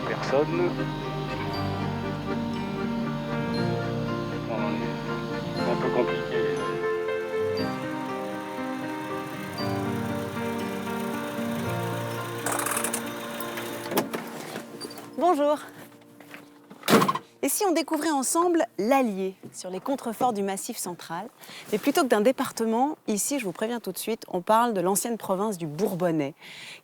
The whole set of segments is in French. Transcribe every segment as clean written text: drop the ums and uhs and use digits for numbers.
Personne. C'est un peu compliqué. Bonjour. Et si on découvrait ensemble l'Allier, sur les contreforts du Massif central? Mais plutôt que d'un département, ici, je vous préviens tout de suite, on parle de l'ancienne province du Bourbonnais,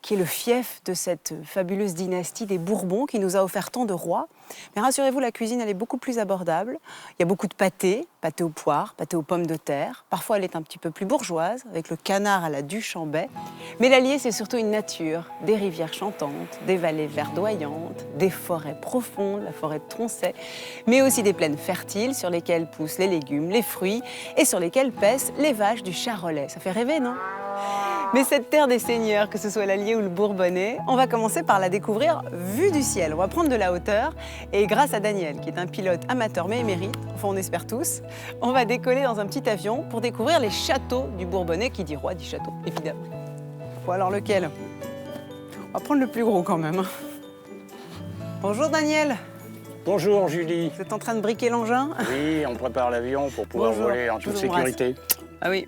qui est le fief de cette fabuleuse dynastie des Bourbons qui nous a offert tant de rois. Mais rassurez-vous, la cuisine, elle est beaucoup plus abordable. Il y a beaucoup de pâté aux poires, pâté aux pommes de terre. Parfois, elle est un petit peu plus bourgeoise, avec le canard à la Duchambais. Mais l'Allier, c'est surtout une nature, des rivières chantantes, des vallées verdoyantes, des forêts profondes, la forêt de Tronchet, mais aussi des plaines fertiles sur lesquelles poussent les légumes, les fruits et sur lesquelles paissent les vaches du Charolais. Ça fait rêver, non? Mais cette terre des seigneurs, que ce soit l'Allier ou le Bourbonnais, on va commencer par la découvrir vue du ciel. On va prendre de la hauteur et grâce à Daniel, qui est un pilote amateur mais émérite, enfin on espère tous, on va décoller dans un petit avion pour découvrir les châteaux du Bourbonnais. Qui dit roi dit château, évidemment. Bon alors lequel? On va prendre le plus gros quand même. Bonjour Daniel. Bonjour Julie. Vous êtes en train de briquer l'engin? Oui, on prépare l'avion pour pouvoir voler en toute sécurité. Ah oui.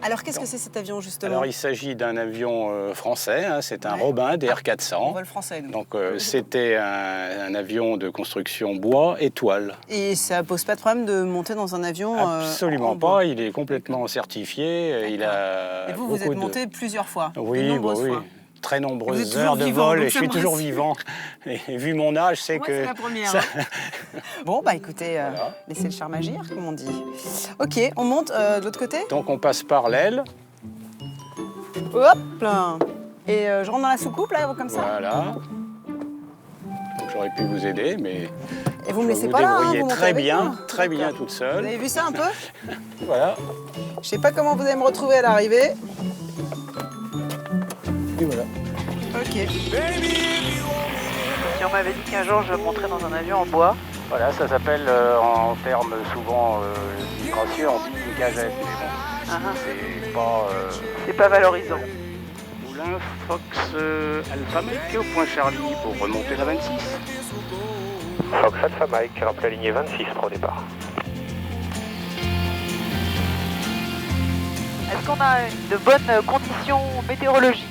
Alors qu'est-ce que c'est cet avion justement? Alors il s'agit d'un avion français, hein, c'est un Robin DR400. Vol français. Donc c'était un avion de construction bois et toile. Et ça pose pas de problème de monter dans un avion? Absolument pas, il est complètement certifié. Il a et vous êtes monté plusieurs fois? Oui, bah oui. Fois. Très nombreuses heures de vol et je suis toujours vivant. Et vu mon âge, c'est que... c'est la première. Ça... Bon, bah écoutez, voilà. Laissez le charme agir, comme on dit. Ok, on monte de l'autre côté? Donc on passe par l'aile. Hop là. Et je rentre dans la soucoupe, là, comme ça? Voilà. Donc j'aurais pu vous aider, mais... Et vous me laissez pas là, hein, vous très bien toute seule. Vous avez vu ça un peu? Voilà. Je sais pas comment vous allez me retrouver à l'arrivée. Et voilà. Ok. Si on m'avait dit qu'un jour je monterais dans un avion en bois. Voilà, ça s'appelle en termes souvent gracieux, on dit une cagette. Mais bon, c'est pas valorisant. Moulin Fox Alpha Mike au point Charlie pour remonter la 26. Fox Alpha Mike, rappelez la lignée 26 pour le départ. Est-ce qu'on a de bonnes conditions météorologiques?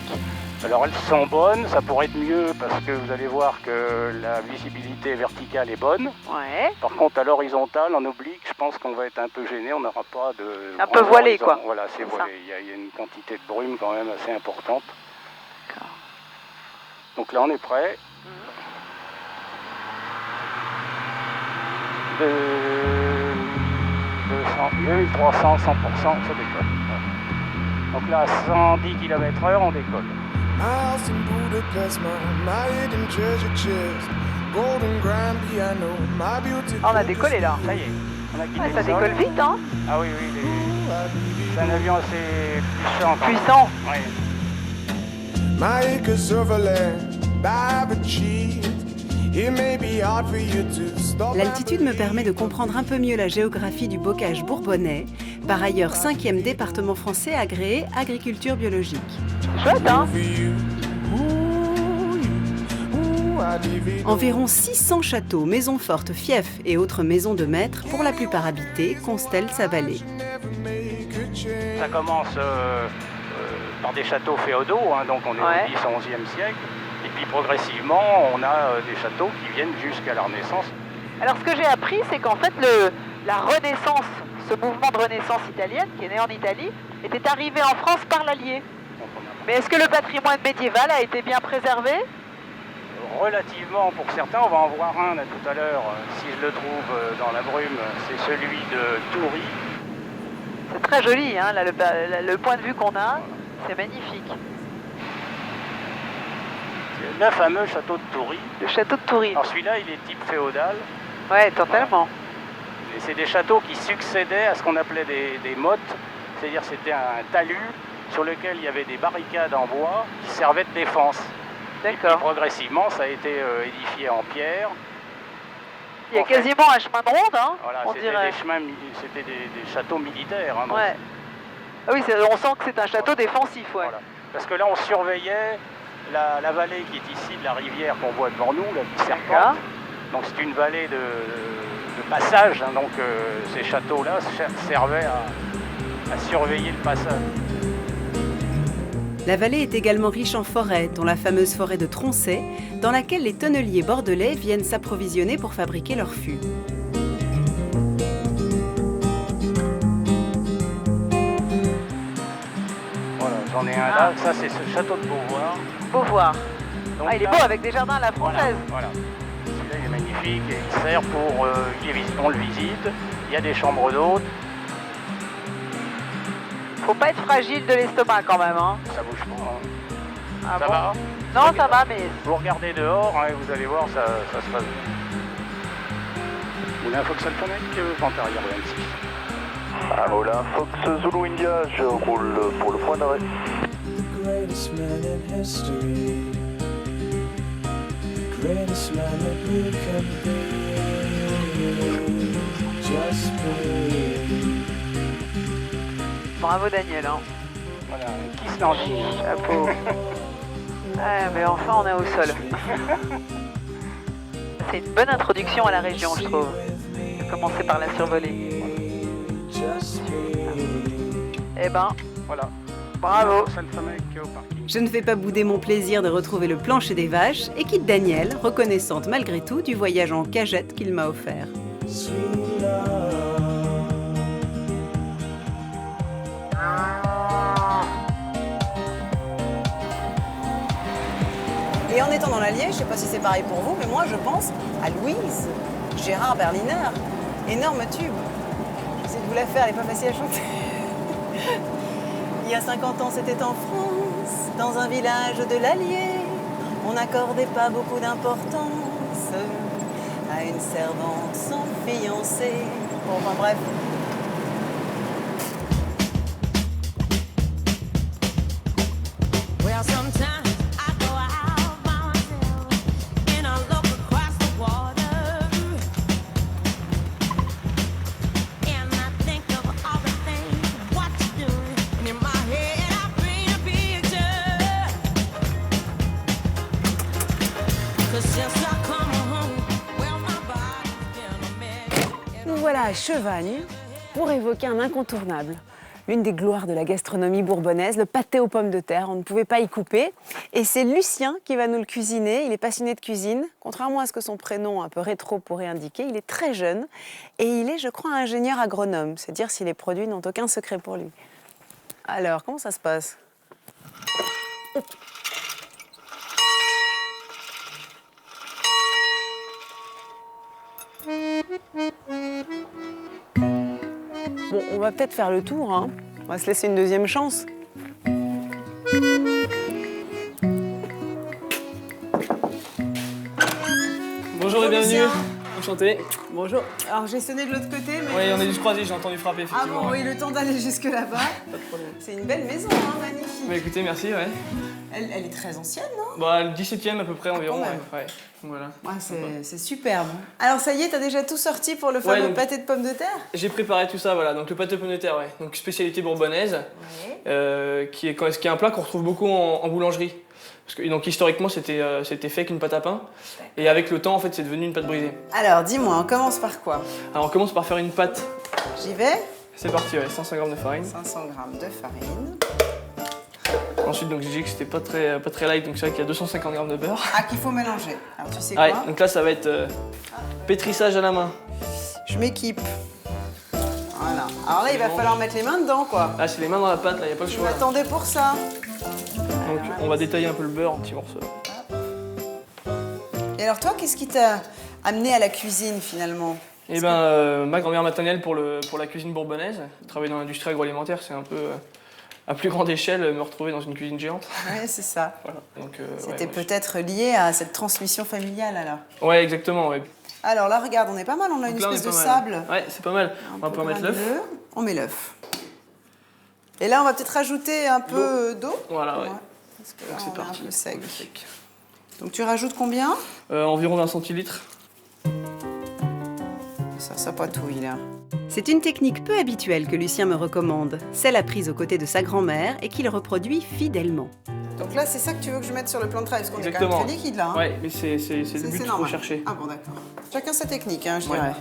Alors elles sont bonnes, ça pourrait être mieux parce que vous allez voir que la visibilité verticale est bonne. Ouais. Par contre à l'horizontale, en oblique, je pense qu'on va être un peu gêné, on n'aura pas de... Un peu voilé horizon. Quoi. Voilà, c'est voilé. Il y a une quantité de brume quand même assez importante. D'accord. Donc là on est prêt. De 200, 300, 100%, ça décolle. Donc là, à 110 km/h, on décolle. On a décollé là. Ça y est, on a quitté ça décolle vite, hein? Ah oui, c'est un avion assez puissant. Puissant. L'altitude me permet de comprendre un peu mieux la géographie du bocage bourbonnais, par ailleurs 5e département français agréé agriculture biologique. C'est chouette, hein? Environ 600 châteaux, maisons fortes, fiefs et autres maisons de maîtres, pour la plupart habitées, constellent sa vallée. Ça commence par des châteaux féodaux, hein, donc on est au 10 11e siècle. Et puis progressivement, on a des châteaux qui viennent jusqu'à la Renaissance. Alors ce que j'ai appris, c'est qu'en fait la Renaissance, ce mouvement de Renaissance italienne, qui est né en Italie, était arrivé en France par l'Allier. Mais est-ce que le patrimoine médiéval a été bien préservé? Relativement, pour certains, on va en voir un là, tout à l'heure, si je le trouve dans la brume, c'est celui de Toury. C'est très joli, hein, là, le point de vue qu'on a, c'est magnifique. C'est le fameux château de Toury. Le château de Toury. Alors celui-là, il est type féodal. Ouais, totalement. Et c'est des châteaux qui succédaient à ce qu'on appelait des mottes, c'est-à-dire c'était un talus sur lequel il y avait des barricades en bois qui servaient de défense. D'accord. Progressivement, ça a été édifié en pierre. Il y a quasiment un chemin de ronde, hein, voilà, on dirait. C'était des châteaux militaires. Hein, ouais. Ah oui, on sent que c'est un château défensif, ouais. Voilà. Parce que là, on surveillait la vallée qui est ici, de la rivière qu'on voit devant nous, là, qui serpente. Donc c'est une vallée de passage, hein, donc ces châteaux-là servaient à surveiller le passage. La vallée est également riche en forêts, dont la fameuse forêt de Troncet, dans laquelle les tonneliers bordelais viennent s'approvisionner pour fabriquer leurs fûts. Voilà, j'en ai un là, ça c'est ce château de Beauvoir. Beauvoir. Donc, il est beau avec des jardins à la française. Voilà. Celui-là il est magnifique et il sert pour, on le visite, il y a des chambres d'hôtes. Faut pas être fragile de l'estomac quand même, hein. Ça bouge pas, hein. Ah Ça bon? va? Non, ça va, mais... Vous regardez dehors, hein, et vous allez voir, ça se passe. Moulin Fox Alphamec, Pantaria 26. Moulin Fox Zulu India, je roule pour le point d'arrêt. Bravo Daniel, hein. Voilà, qui se lance? Chapeau. Ouais, mais enfin on est au sol. C'est une bonne introduction à la région, je trouve. De commencer par la survoler. Eh ben, Voilà. bravo. Fox Alphamec au parking. Je ne fais pas bouder mon plaisir de retrouver le plancher des vaches et quitte Daniel, reconnaissante malgré tout du voyage en cagette qu'il m'a offert. Et en étant dans l'Allier, je ne sais pas si c'est pareil pour vous, mais moi je pense à Louise, Gérard Berliner, énorme tube. J'essaie de vous la faire, elle n'est pas facile à chanter. Il y a 50 ans, c'était en France, dans un village de l'Allier. On n'accordait pas beaucoup d'importance à une servante sans fiancé. Bon, enfin bref. Nous voilà à Chevagne pour évoquer un incontournable. L'une des gloires de la gastronomie bourbonnaise, le pâté aux pommes de terre, on ne pouvait pas y couper. Et c'est Lucien qui va nous le cuisiner, il est passionné de cuisine. Contrairement à ce que son prénom un peu rétro pourrait indiquer, il est très jeune et il est, je crois, ingénieur agronome. C'est dire si les produits n'ont aucun secret pour lui. Alors, comment ça se passe ? Bon, on va peut-être faire le tour, hein. On va se laisser une deuxième chance. Bonjour et bienvenue. Enchanté. Bonjour. Alors j'ai sonné de l'autre côté, mais... Oui, on est juste croisés, j'ai entendu frapper, Ah effectivement. bon, oui, le temps d'aller jusque là-bas. Pas de problème. C'est une belle maison, hein, magnifique. Bah écoutez, merci, ouais. Elle est très ancienne, non? Bah, le 17e à peu près environ, quand même. ouais. Donc, voilà. Ouais, c'est superbe. Alors ça y est, t'as déjà tout sorti pour le fameux donc- pâté de pommes de terre? J'ai préparé tout ça, voilà. Donc le pâté aux pommes de terre, ouais. Donc spécialité bourbonnaise, qui est un plat qu'on retrouve beaucoup en boulangerie. Parce que donc historiquement, c'était fait avec une pâte à pain. Et avec le temps, en fait, c'est devenu une pâte brisée. Alors dis-moi, on commence par quoi? Alors on commence par faire une pâte. J'y vais. C'est parti, ouais. 500 g de farine. 500 g de farine. Ensuite, donc j'ai dit que c'était pas très light, donc c'est vrai qu'il y a 250 g de beurre. Ah, qu'il faut mélanger. Alors tu sais quoi? Ouais, donc là ça va être pétrissage à la main. Je m'équipe. Voilà. Alors là, il va falloir mettre les mains dedans, quoi. Ah, c'est les mains dans la pâte, là, il n'y a pas le Je choix. là. m'attendais pour ça. Donc on va détailler un peu le beurre en petits morceaux. Et alors toi, qu'est-ce qui t'a amené à la cuisine, finalement? Eh ben, ma grand-mère maternelle pour la cuisine bourbonnaise, travailler dans l'industrie agroalimentaire, c'est un peu à plus grande échelle me retrouver dans une cuisine géante. Oui, c'est ça. Voilà. Donc, C'était ouais, peut-être lié à cette transmission familiale, alors. Ouais, exactement. Ouais. Alors là, regarde, on est pas mal, on a une Donc là, on espèce est de pas mal. sable. Ouais, c'est pas mal. On va pouvoir mettre l'œuf. granuleux. On met l'œuf. Et là, on va peut-être rajouter un peu d'eau. Voilà, ouais. Parce que là, Donc c'est on est parti. un peu sec. Le sec. Donc tu rajoutes combien? Environ 20 centilitres. Ça patouille, là. C'est une technique peu habituelle que Lucien me recommande, celle apprise aux côtés de sa grand-mère et qu'il reproduit fidèlement. Donc là, c'est ça que tu veux que je mette sur le plan de travail, parce qu'on est quand même Exactement. très liquide, là. Hein. Ouais, mais c'est le but normal. recherché. Ah bon, d'accord. Chacun sa technique, hein, je Ouais. dirais.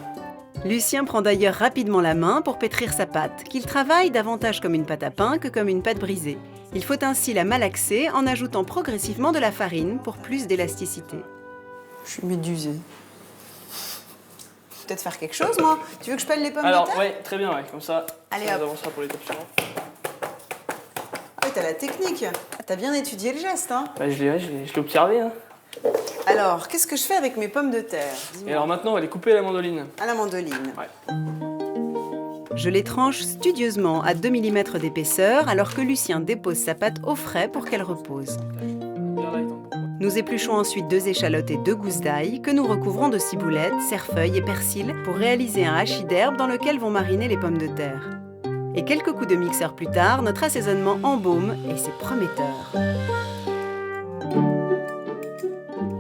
Lucien prend d'ailleurs rapidement la main pour pétrir sa pâte, qu'il travaille davantage comme une pâte à pain que comme une pâte brisée. Il faut ainsi la malaxer en ajoutant progressivement de la farine pour plus d'élasticité. Je suis médusée. Peut-être faire quelque chose, moi. Tu veux que je pèle les pommes Alors, de terre? ouais, très bien, ouais. Comme ça, Allez, ça hop. nous avancera pour l'étape suivante. Ah oui, t'as la technique. Ah, t'as bien étudié le geste, hein. Bah, je l'ai observé. Hein. Alors, qu'est-ce que je fais avec mes pommes de terre? Dis-moi. Et alors maintenant, on va les couper à la mandoline. À la mandoline. Ouais. Je les tranche studieusement à 2 mm d'épaisseur alors que Lucien dépose sa pâte au frais pour qu'elle repose. Bien light, hein. Nous épluchons ensuite 2 échalotes et 2 gousses d'ail que nous recouvrons de ciboulettes, cerfeuil et persil pour réaliser un hachis d'herbe dans lequel vont mariner les pommes de terre. Et quelques coups de mixeur plus tard, notre assaisonnement embaume et c'est prometteur.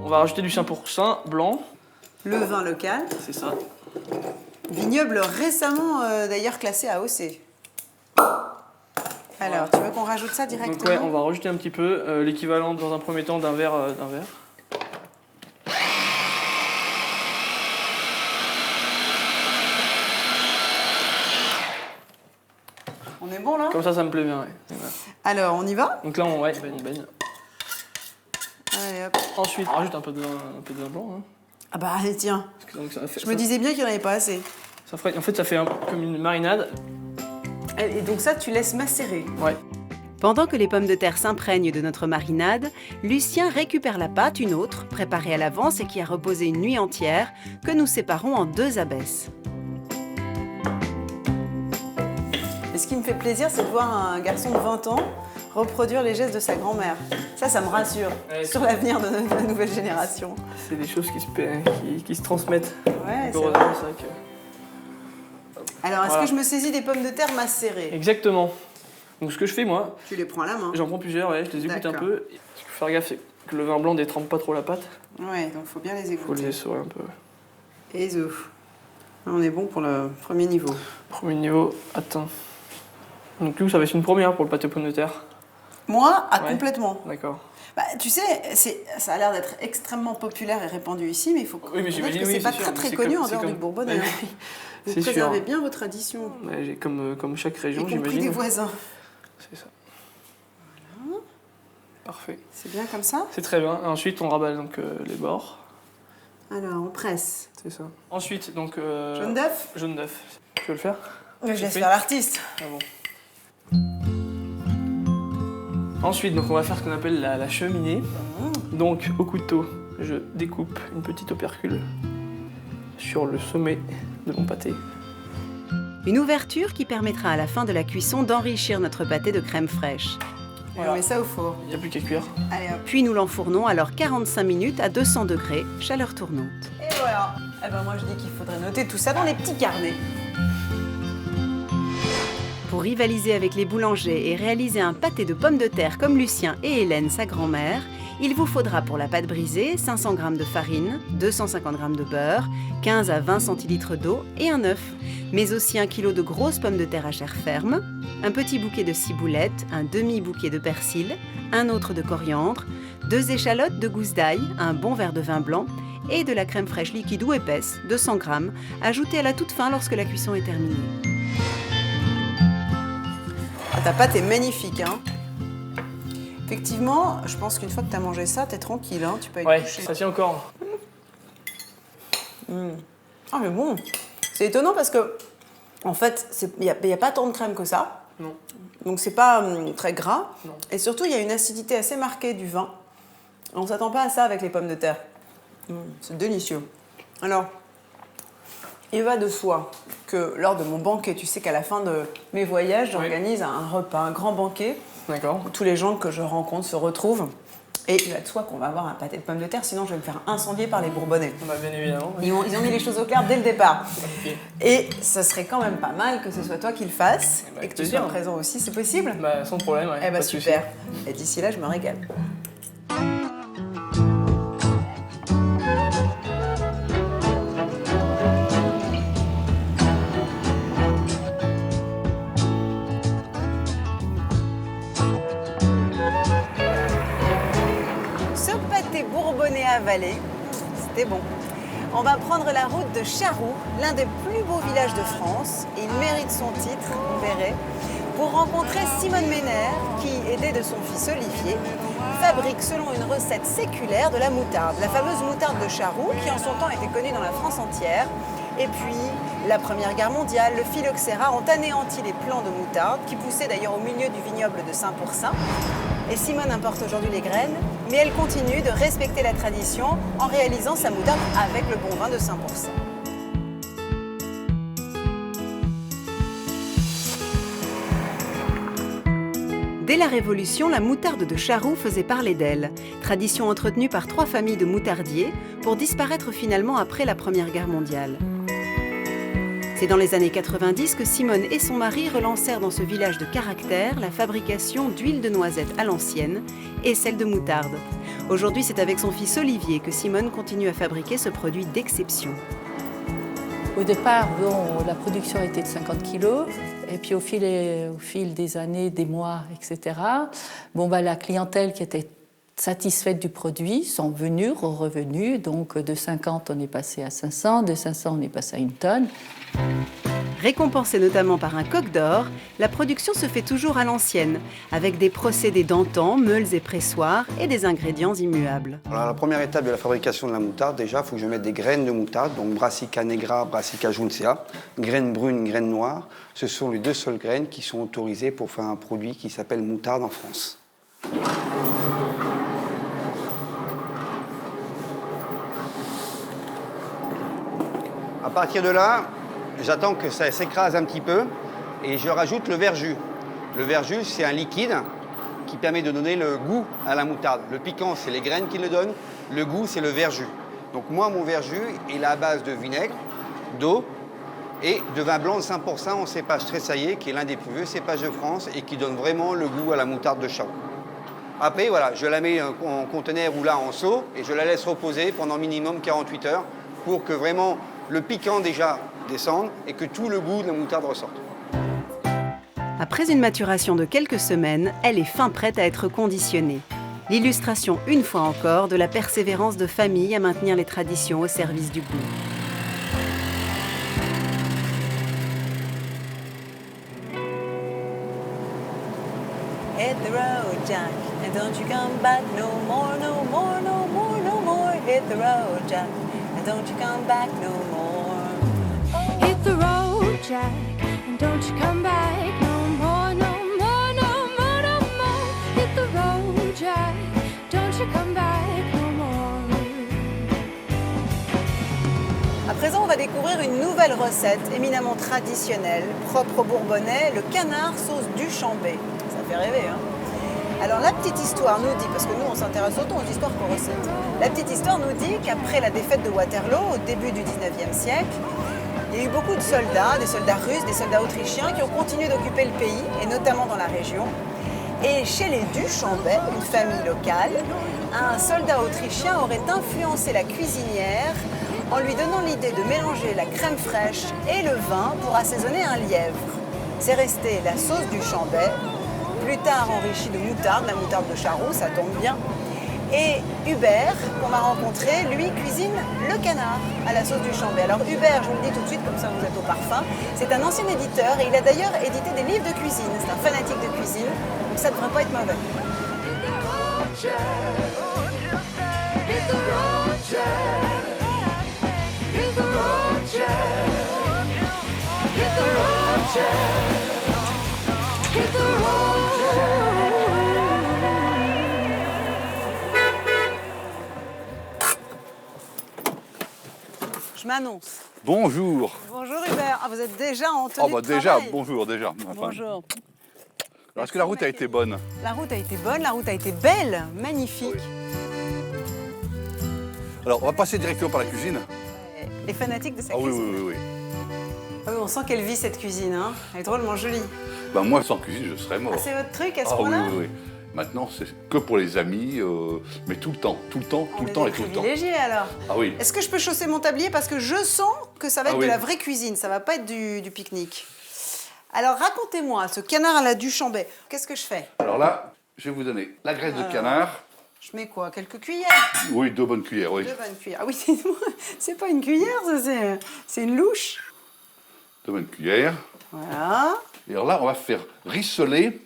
On va rajouter du 100% blanc. Le vin local. C'est ça. Vignoble récemment, d'ailleurs, classé AOC. Alors, tu veux qu'on rajoute ça directement? Donc ouais, on va rajouter un petit peu l'équivalent dans un premier temps d'un verre. On est bon, là? Comme ça me plaît bien. Ouais. Et voilà. Alors, on y va? Donc là, on baigne. Allez, hop. Ensuite, on rajoute un peu de vin blanc. Hein. Ah bah, allez, tiens. Parce que donc, ça fait, Je me disais bien qu'il n'y en avait pas assez. en fait, ça fait comme une marinade. Et donc ça, tu laisses macérer. Ouais. Pendant que les pommes de terre s'imprègnent de notre marinade, Lucien récupère la pâte, une autre, préparée à l'avance et qui a reposé une nuit entière, que nous séparons en 2 abesses. Et ce qui me fait plaisir, c'est de voir un garçon de 20 ans reproduire les gestes de sa grand-mère. Ça me rassure Ouais. sur l'avenir de la nouvelle génération. C'est des choses qui se transmettent. Ouais, c'est Heureusement, vrai. c'est vrai que... Alors, est-ce Voilà. que je me saisis des pommes de terre macérées? Exactement. Donc ce que je fais, moi, Tu les prends à la main. j'en prends plusieurs, ouais, je les égoutte un D'accord. peu. Ce qu'il faut faire gaffe, c'est que le vin blanc ne détrempe pas trop la pâte. Ouais, donc il faut bien les Il faut les égoutter. essorer un peu. Et les œufs. On est bon pour le premier niveau. Premier niveau atteint. Donc du coup, ça va être une première pour le pâté aux pommes de terre. Moi, Ouais. complètement. D'accord. Bah, tu sais, ça a l'air d'être extrêmement populaire et répandu ici, mais il faut Oui, mais reconnaître j'imagine, que oui, c'est pas c'est sûr, très mais très c'est connu comme- en c'est dehors du comme- Bourbonnais. Ouais. hein. Vous C'est sûr. préservez bien vos traditions, Ouais, comme chaque y région, compris j'imagine. des voisins. C'est ça. Parfait. C'est bien comme ça? C'est très bien. Ensuite, on rabat donc les bords. Alors, on presse. C'est ça. Ensuite, donc... Jaune d'œuf? Jaune d'œuf. Tu veux le faire? Je laisse fais faire l'artiste. Ah bon. Ensuite, donc on va faire ce qu'on appelle la cheminée. Donc au couteau, je découpe une petite opercule sur le sommet de mon pâté. Une ouverture qui permettra à la fin de la cuisson d'enrichir notre pâté de crème fraîche. Et on met ça au four. Il n'y a plus qu'à cuire. Allez hop. Puis nous l'enfournons alors 45 minutes à 200 degrés, chaleur tournante. Et voilà. Eh ben moi je dis qu'il faudrait noter tout ça dans les petits carnets. Pour rivaliser avec les boulangers et réaliser un pâté de pommes de terre comme Lucien et Hélène, sa grand-mère, il vous faudra pour la pâte brisée 500 g de farine, 250 g de beurre, 15 à 20 centilitres d'eau et un œuf, mais aussi 1 kg de grosses pommes de terre à chair ferme, un petit bouquet de ciboulettes, un demi-bouquet de persil, un autre de coriandre, 2 échalotes de gousses d'ail, un bon verre de vin blanc et de la crème fraîche liquide ou épaisse, 200 g, ajoutée à la toute fin lorsque la cuisson est terminée. Ah, ta pâte est magnifique, hein. Effectivement, je pense qu'une fois que tu as mangé ça, tu es tranquille, hein, tu peux être Ouais, couché. ça tient encore. Ah mais bon, c'est étonnant parce que, en fait, il n'y a pas tant de crème que ça. Non. Donc c'est pas très gras. Non. Et surtout, il y a une acidité assez marquée du vin. On ne s'attend pas à ça avec les pommes de terre. C'est délicieux. Alors, il va de soi que lors de mon banquet, tu sais qu'à la fin de mes voyages, j'organise un repas, un grand banquet, D'accord. où tous les gens que je rencontre se retrouvent. Et il va de soi qu'on va avoir un pâté de pommes de terre, sinon je vais me faire incendier par les Bourbonnais. Bah, bien évidemment. Ils ont mis les choses au clair dès le départ. Ok. Et ça serait quand même pas mal que ce soit toi qui le fasses Bah, et que tu plaisir. sois présent aussi, c'est possible? Bah, sans problème, ouais. Eh pas bah de souci. super. Et d'ici là, je me régale. Ce pâté bourbonnais avalé, c'était bon. On va prendre la route de Charroux, l'un des plus beaux villages de France. Et il mérite son titre, vous verrez, pour rencontrer Simone Ménère, qui, aidée de son fils Olivier, fabrique selon une recette séculaire de la moutarde. La fameuse moutarde de Charroux, qui en son temps était connue dans la France entière. Et puis, la Première Guerre mondiale, le phylloxéra ont anéanti les plants de moutarde, qui poussaient d'ailleurs au milieu du vignoble de Saint-Pourçain. Et Simone importe aujourd'hui les graines, mais elle continue de respecter la tradition en réalisant sa moutarde avec le bon vin de Saint-Pourçain. Dès la Révolution, la moutarde de Charroux faisait parler d'elle, tradition entretenue par 3 familles de moutardiers pour disparaître finalement après la Première Guerre mondiale. C'est dans les années 90 que Simone et son mari relancèrent dans ce village de caractère la fabrication d'huile de noisette à l'ancienne et celle de moutarde. Aujourd'hui, c'est avec son fils Olivier que Simone continue à fabriquer ce produit d'exception. Au départ, bon, la production était de 50 kilos. Et puis au fil des années, des mois, etc., bon, bah, la clientèle qui était satisfaite du produit sont venus, revenus. Donc de 50, on est passé à 500, de 500, on est passé à 1 tonne. Récompensée notamment par un coq d'or, la production se fait toujours à l'ancienne, avec des procédés d'antan, meules et pressoirs et des ingrédients immuables. Alors, la première étape de la fabrication de la moutarde, déjà, il faut que je mette des graines de moutarde, donc Brassica negra, Brassica juncea, graines brunes, graines noires. Ce sont les 2 seules graines qui sont autorisées pour faire un produit qui s'appelle moutarde en France. À partir de là, j'attends que ça s'écrase un petit peu et je rajoute le verjus. Le verjus, c'est un liquide qui permet de donner le goût à la moutarde. Le piquant, c'est les graines qui le donnent. Le goût, c'est le verjus. Donc moi, mon verjus est à base de vinaigre, d'eau et de vin blanc de 5% en cépage tressaillé, qui est l'un des plus vieux cépages de France et qui donne vraiment le goût à la moutarde de Charroux. Après, voilà, je la mets en conteneur ou là en seau et je la laisse reposer pendant minimum 48 heures pour que vraiment le piquant déjà descende et que tout le goût de la moutarde ressorte. Après une maturation de quelques semaines, elle est fin prête à être conditionnée. L'illustration, une fois encore, de la persévérance de famille à maintenir les traditions au service du goût. Hit the road, Jack, and don't you come back no more, no more, no more, no more. Hit the road, Jack, and don't you come back no more. Hit the road, Jack, and don't you come back no more, no more, no more, no more. Hit the road, Jack, don't you come back no more. À présent, on va découvrir une nouvelle recette éminemment traditionnelle, propre aux Bourbonnais, le canard sauce Duchambais. Ça fait rêver, hein? Alors la petite histoire nous dit, parce que nous on s'intéresse autant aux histoires qu'aux recettes, la petite histoire nous dit qu'après la défaite de Waterloo, au début du 19e siècle, il y a eu beaucoup de soldats, des soldats russes, des soldats autrichiens qui ont continué d'occuper le pays, et notamment dans la région. Et chez les Duchambais, une famille locale, un soldat autrichien aurait influencé la cuisinière en lui donnant l'idée de mélanger la crème fraîche et le vin pour assaisonner un lièvre. C'est resté la sauce Duchambais, plus tard enrichie de moutarde, la moutarde de Charroux, ça tombe bien. Et Hubert, qu'on a rencontré, lui cuisine le canard à la sauce Duchambais. Alors Hubert, je vous le dis tout de suite, comme ça vous êtes au parfum, c'est un ancien éditeur et il a d'ailleurs édité des livres de cuisine. C'est un fanatique de cuisine, donc ça ne devrait pas être mauvais. Hit the road, Jack. Hit the road, Jack. Hit the road, Jack. Hit the road, Je m'annonce. Bonjour. Bonjour Hubert. Ah, vous êtes déjà en tenue Oh bah de déjà, travail. bonjour déjà. Enfin, Bonjour. alors, est-ce que la route a été bonne? La route a été bonne, la route a été belle, magnifique. Alors on va passer directement par la cuisine. Et fanatique de sa Ah oui, cuisine. oui, oui, oui. Ah oui, on sent qu'elle vit cette cuisine, hein. Elle est drôlement jolie. Ben, moi sans cuisine je serais mort. Ah, c'est votre truc à ce Ah oui, point-là? oui, oui. Maintenant c'est que pour les amis, mais tout le temps, tout le temps, tout On le est temps des et tout le temps. privilégiés alors. Ah oui. Est-ce que je peux chausser mon tablier parce que je sens que ça va être Ah de oui. la vraie cuisine, ça va pas être du pique-nique. Alors racontez-moi, ce canard à la Duchambais, qu'est-ce que je fais? Alors là, je vais vous donner la graisse de canard. Je mets quoi? Quelques cuillères? Oui, 2 bonnes cuillères, oui. 2 bonnes cuillères. Ah oui, c'est pas une cuillère, ça, c'est une louche. 2 bonnes cuillères. Voilà. Et alors là, on va faire rissoler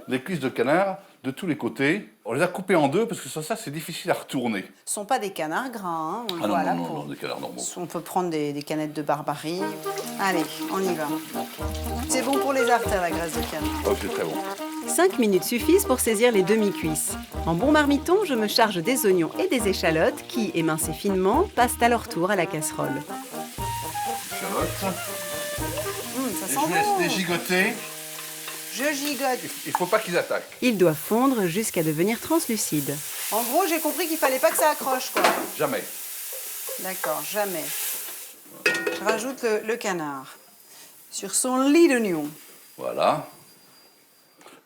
les cuisses de canard de tous les côtés. On les a coupées en deux parce que sans ça, c'est difficile à retourner. Ce sont pas des canards gras, hein. On le Ah non, voit à la non, peau. non, des canards normaux. On peut prendre des canettes de barbarie. Allez, on y va. C'est bon pour les artères, la graisse de canard. Oh, c'est très bon. 5 minutes suffisent pour saisir les demi-cuisses. En bon marmiton, je me charge des oignons et des échalotes qui, émincées finement, passent à leur tour à la casserole. Échalotes. Ça Et sent je laisse bon. les gigoter. Je gigote. Il ne faut pas qu'ils attaquent. Ils doivent fondre jusqu'à devenir translucides. En gros, j'ai compris qu'il fallait pas que ça accroche, quoi. Jamais. D'accord, jamais. Je rajoute le canard sur son lit d'oignon. Voilà.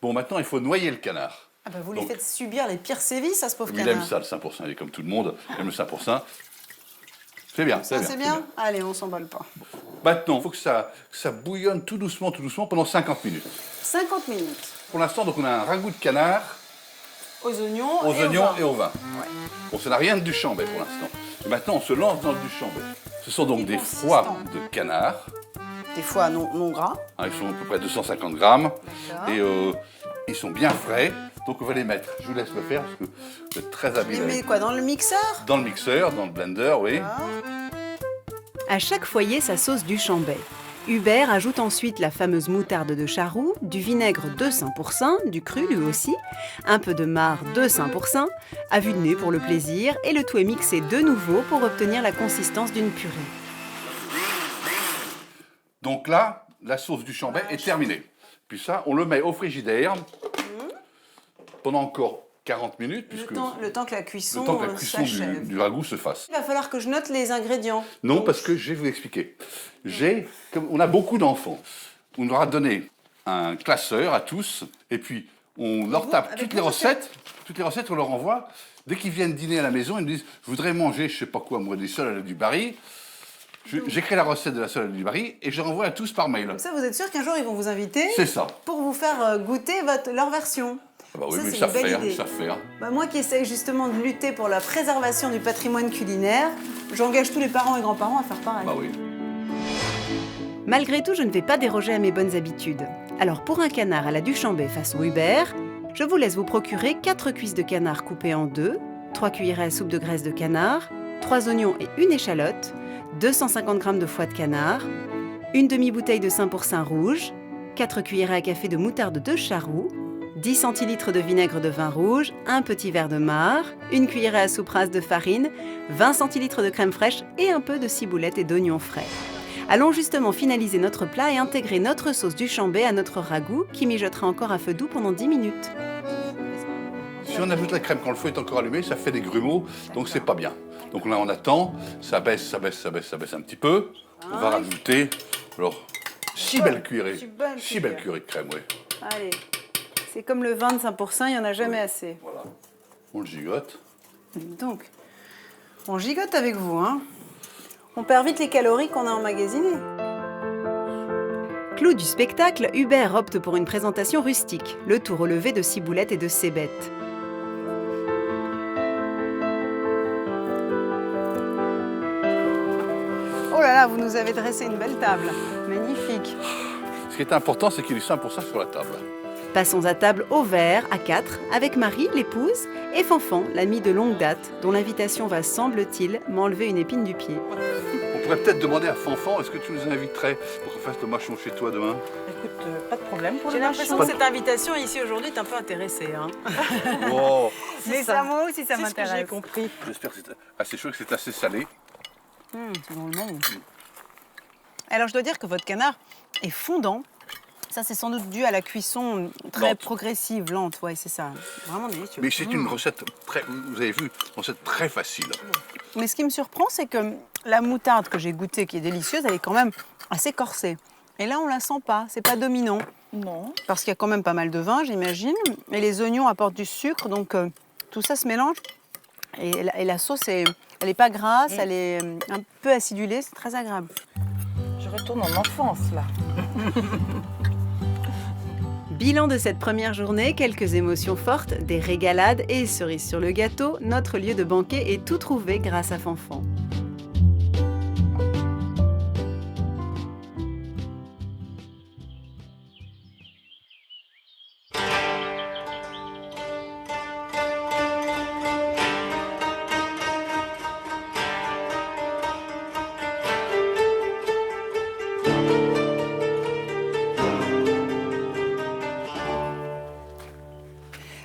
Bon, maintenant, il faut noyer le canard. Ah bah vous lui Donc, faites subir les pires sévices à ce pauvre il canard. aime ça, le 5%. Il est comme tout le monde. Il aime le 5%. C'est bien, Ça, c'est bien. Allez, on s'emballe pas. Maintenant, il faut que ça bouillonne tout doucement pendant 50 minutes. 50 minutes. Pour l'instant, donc, on a un ragoût de canard Aux oignons, aux et oignons au vin. et au vin. Bon, ça n'a rien de Duchambais pour l'instant. Et maintenant, on se lance dans le Duchambais. Ce sont donc des foies de canard. Des fois non gras. Hein, ils sont à peu près 250 grammes. D'accord. Et ils sont bien frais. Donc, on va les mettre. Je vous laisse le faire parce que vous êtes très Les habile. mets avec- quoi, dans le mixeur? Dans le mixeur, dans le blender, oui. À chaque foyer, sa sauce Duchambais. Hubert ajoute ensuite la fameuse moutarde de Charroux, du vinaigre de 5%, du cru lui aussi, un peu de marc de 5%, à vue de nez pour le plaisir, et le tout est mixé de nouveau pour obtenir la consistance d'une purée. Donc là, la sauce Duchambais est terminée. Puis ça, on le met au frigidaire pendant encore 40 minutes. Puisque Le temps que la cuisson, le temps que la cuisson s'achève. du ragoût se fasse. Il va falloir que je note les ingrédients. Non, parce que je vais vous expliquer. Comme on a beaucoup d'enfants, on leur a donné un classeur à tous, et puis on leur tape avec toutes les vos recettes, on leur envoie. Dès qu'ils viennent dîner à la maison, ils me disent « Je voudrais manger, je sais pas quoi, moi, des salades du Barry ». J'écris la recette de la salade du Barry et je renvoie à tous par mail. Comme ça, vous êtes sûr qu'un jour, ils vont vous inviter C'est ça. pour vous faire goûter leur version. Ah bah oui, Ça, mais c'est ils une savent belle faire, idée. ils savent faire. Bah, moi qui essaye justement de lutter pour la préservation du patrimoine culinaire, j'engage tous les parents et grands-parents à faire pareil. Bah oui. Malgré tout, je ne vais pas déroger à mes bonnes habitudes. Alors pour un canard à la Duchambais façon Hubert, je vous laisse vous procurer 4 cuisses de canard coupées en deux, 3 cuillerées à soupe de graisse de canard, 3 oignons et une échalote, 250 g de foie de canard, une demi-bouteille de 5% rouge, 4 cuillerées à café de moutarde de Charroux, 10 centilitres de vinaigre de vin rouge, un petit verre de marc, une cuillerée à soupe rase de farine, 20 centilitres de crème fraîche et un peu de ciboulette et d'oignons frais. Allons justement finaliser notre plat et intégrer notre sauce Duchambais à notre ragoût qui mijotera encore à feu doux pendant 10 minutes. Si on ajoute la crème quand le feu est encore allumé, ça fait des grumeaux, donc c'est pas bien. Donc là, on attend, ça baisse un petit peu. On va rajouter, alors, 6 belles cuillerées. 6 belles cuillerées de crème, oui. Allez, c'est comme le vin de 5%, il n'y en a jamais assez. Voilà. On le gigote. Donc, on gigote avec vous, hein. On perd vite les calories qu'on a emmagasinées. Clou du spectacle, Hubert opte pour une présentation rustique, le tout relevé de ciboulette et de cébettes. Oh là là, vous nous avez dressé une belle table. Magnifique. Ce qui est important, c'est qu'il y ait du 5% sur la table. Passons à table au vert, à 4, avec Marie, l'épouse, et Fanfan, l'ami de longue date, dont l'invitation va, semble-t-il, m'enlever une épine du pied. On pourrait peut-être demander à Fanfan, est-ce que tu nous inviterais pour qu'on fasse le machon chez toi demain? Écoute, pas de problème pour J'ai le l'impression machon. que cette invitation ici aujourd'hui est un peu intéressée. Hein. Oh, Mais ça, moi aussi, ça C'est ce que m'intéresse. j'ai compris. j'espère que c'est assez chaud, que c'est assez salé. C'est drôlement bon. Alors, je dois dire que votre canard est fondant. Ça, c'est sans doute dû à la cuisson très Lente. progressive, lente. Ouais, c'est ça. Vraiment délicieux. Mais c'est une recette, vous avez vu, une recette très facile. Mais ce qui me surprend, c'est que la moutarde que j'ai goûtée, qui est délicieuse, elle est quand même assez corsée. Et là, on la sent pas. C'est pas dominant. Non. Parce qu'il y a quand même pas mal de vin, j'imagine. Et les oignons apportent du sucre, donc tout ça se mélange. Et la sauce, elle n'est pas grasse, elle est un peu acidulée. C'est très agréable. Je retourne en enfance, là. Bilan de cette première journée, quelques émotions fortes, des régalades et cerises sur le gâteau. Notre lieu de banquet est tout trouvé grâce à Fanfan.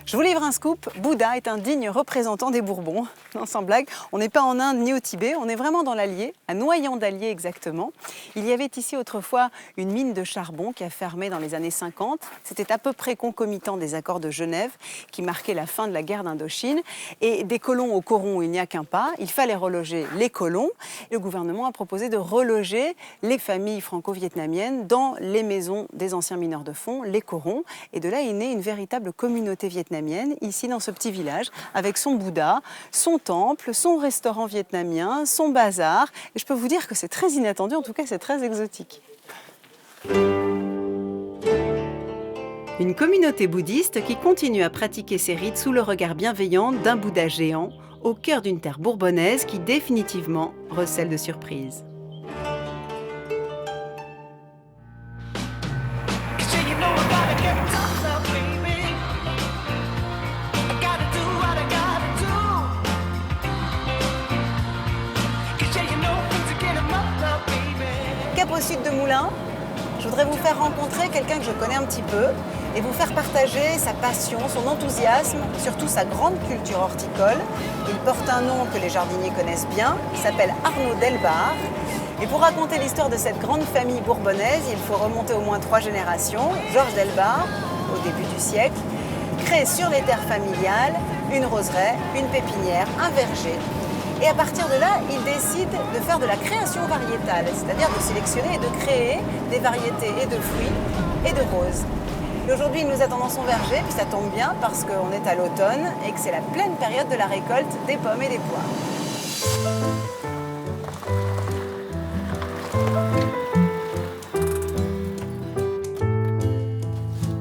Je vous livre un scoop, Bouddha est un digne représentant des Bourbons. Non, sans blague, on n'est pas en Inde ni au Tibet, on est vraiment dans l'Allier, à Noyant d'Allier exactement. Il y avait ici autrefois une mine de charbon qui a fermé dans les années 50. C'était à peu près concomitant des accords de Genève qui marquaient la fin de la guerre d'Indochine. Et des colons au coron, il n'y a qu'un pas. Il fallait reloger les colons. Le gouvernement a proposé de reloger les familles franco-vietnamiennes dans les maisons des anciens mineurs de fond, les corons. Et de là est née une véritable communauté vietnamienne, ici dans ce petit village, avec son Bouddha, son temple, son restaurant vietnamien, son bazar. Et je peux vous dire que c'est très inattendu, en tout cas c'est très exotique. Une communauté bouddhiste qui continue à pratiquer ses rites sous le regard bienveillant d'un Bouddha géant, au cœur d'une terre bourbonnaise qui définitivement recèle de surprises. Cap au sud de Moulins, je voudrais vous faire rencontrer quelqu'un que je connais un petit peu et vous faire partager sa passion, son enthousiasme, surtout sa grande culture horticole. Il porte un nom que les jardiniers connaissent bien, il s'appelle Arnaud Delbar. Et pour raconter l'histoire de cette grande famille bourbonnaise, il faut remonter au moins 3 générations. Georges Delbar, au début du siècle, crée sur les terres familiales une roseraie, une pépinière, un verger. Et à partir de là, il décide de faire de la création variétale, c'est-à-dire de sélectionner et de créer des variétés et de fruits et de roses. Et aujourd'hui, il nous attend dans son verger, puis ça tombe bien parce qu'on est à l'automne et que c'est la pleine période de la récolte des pommes et des poires.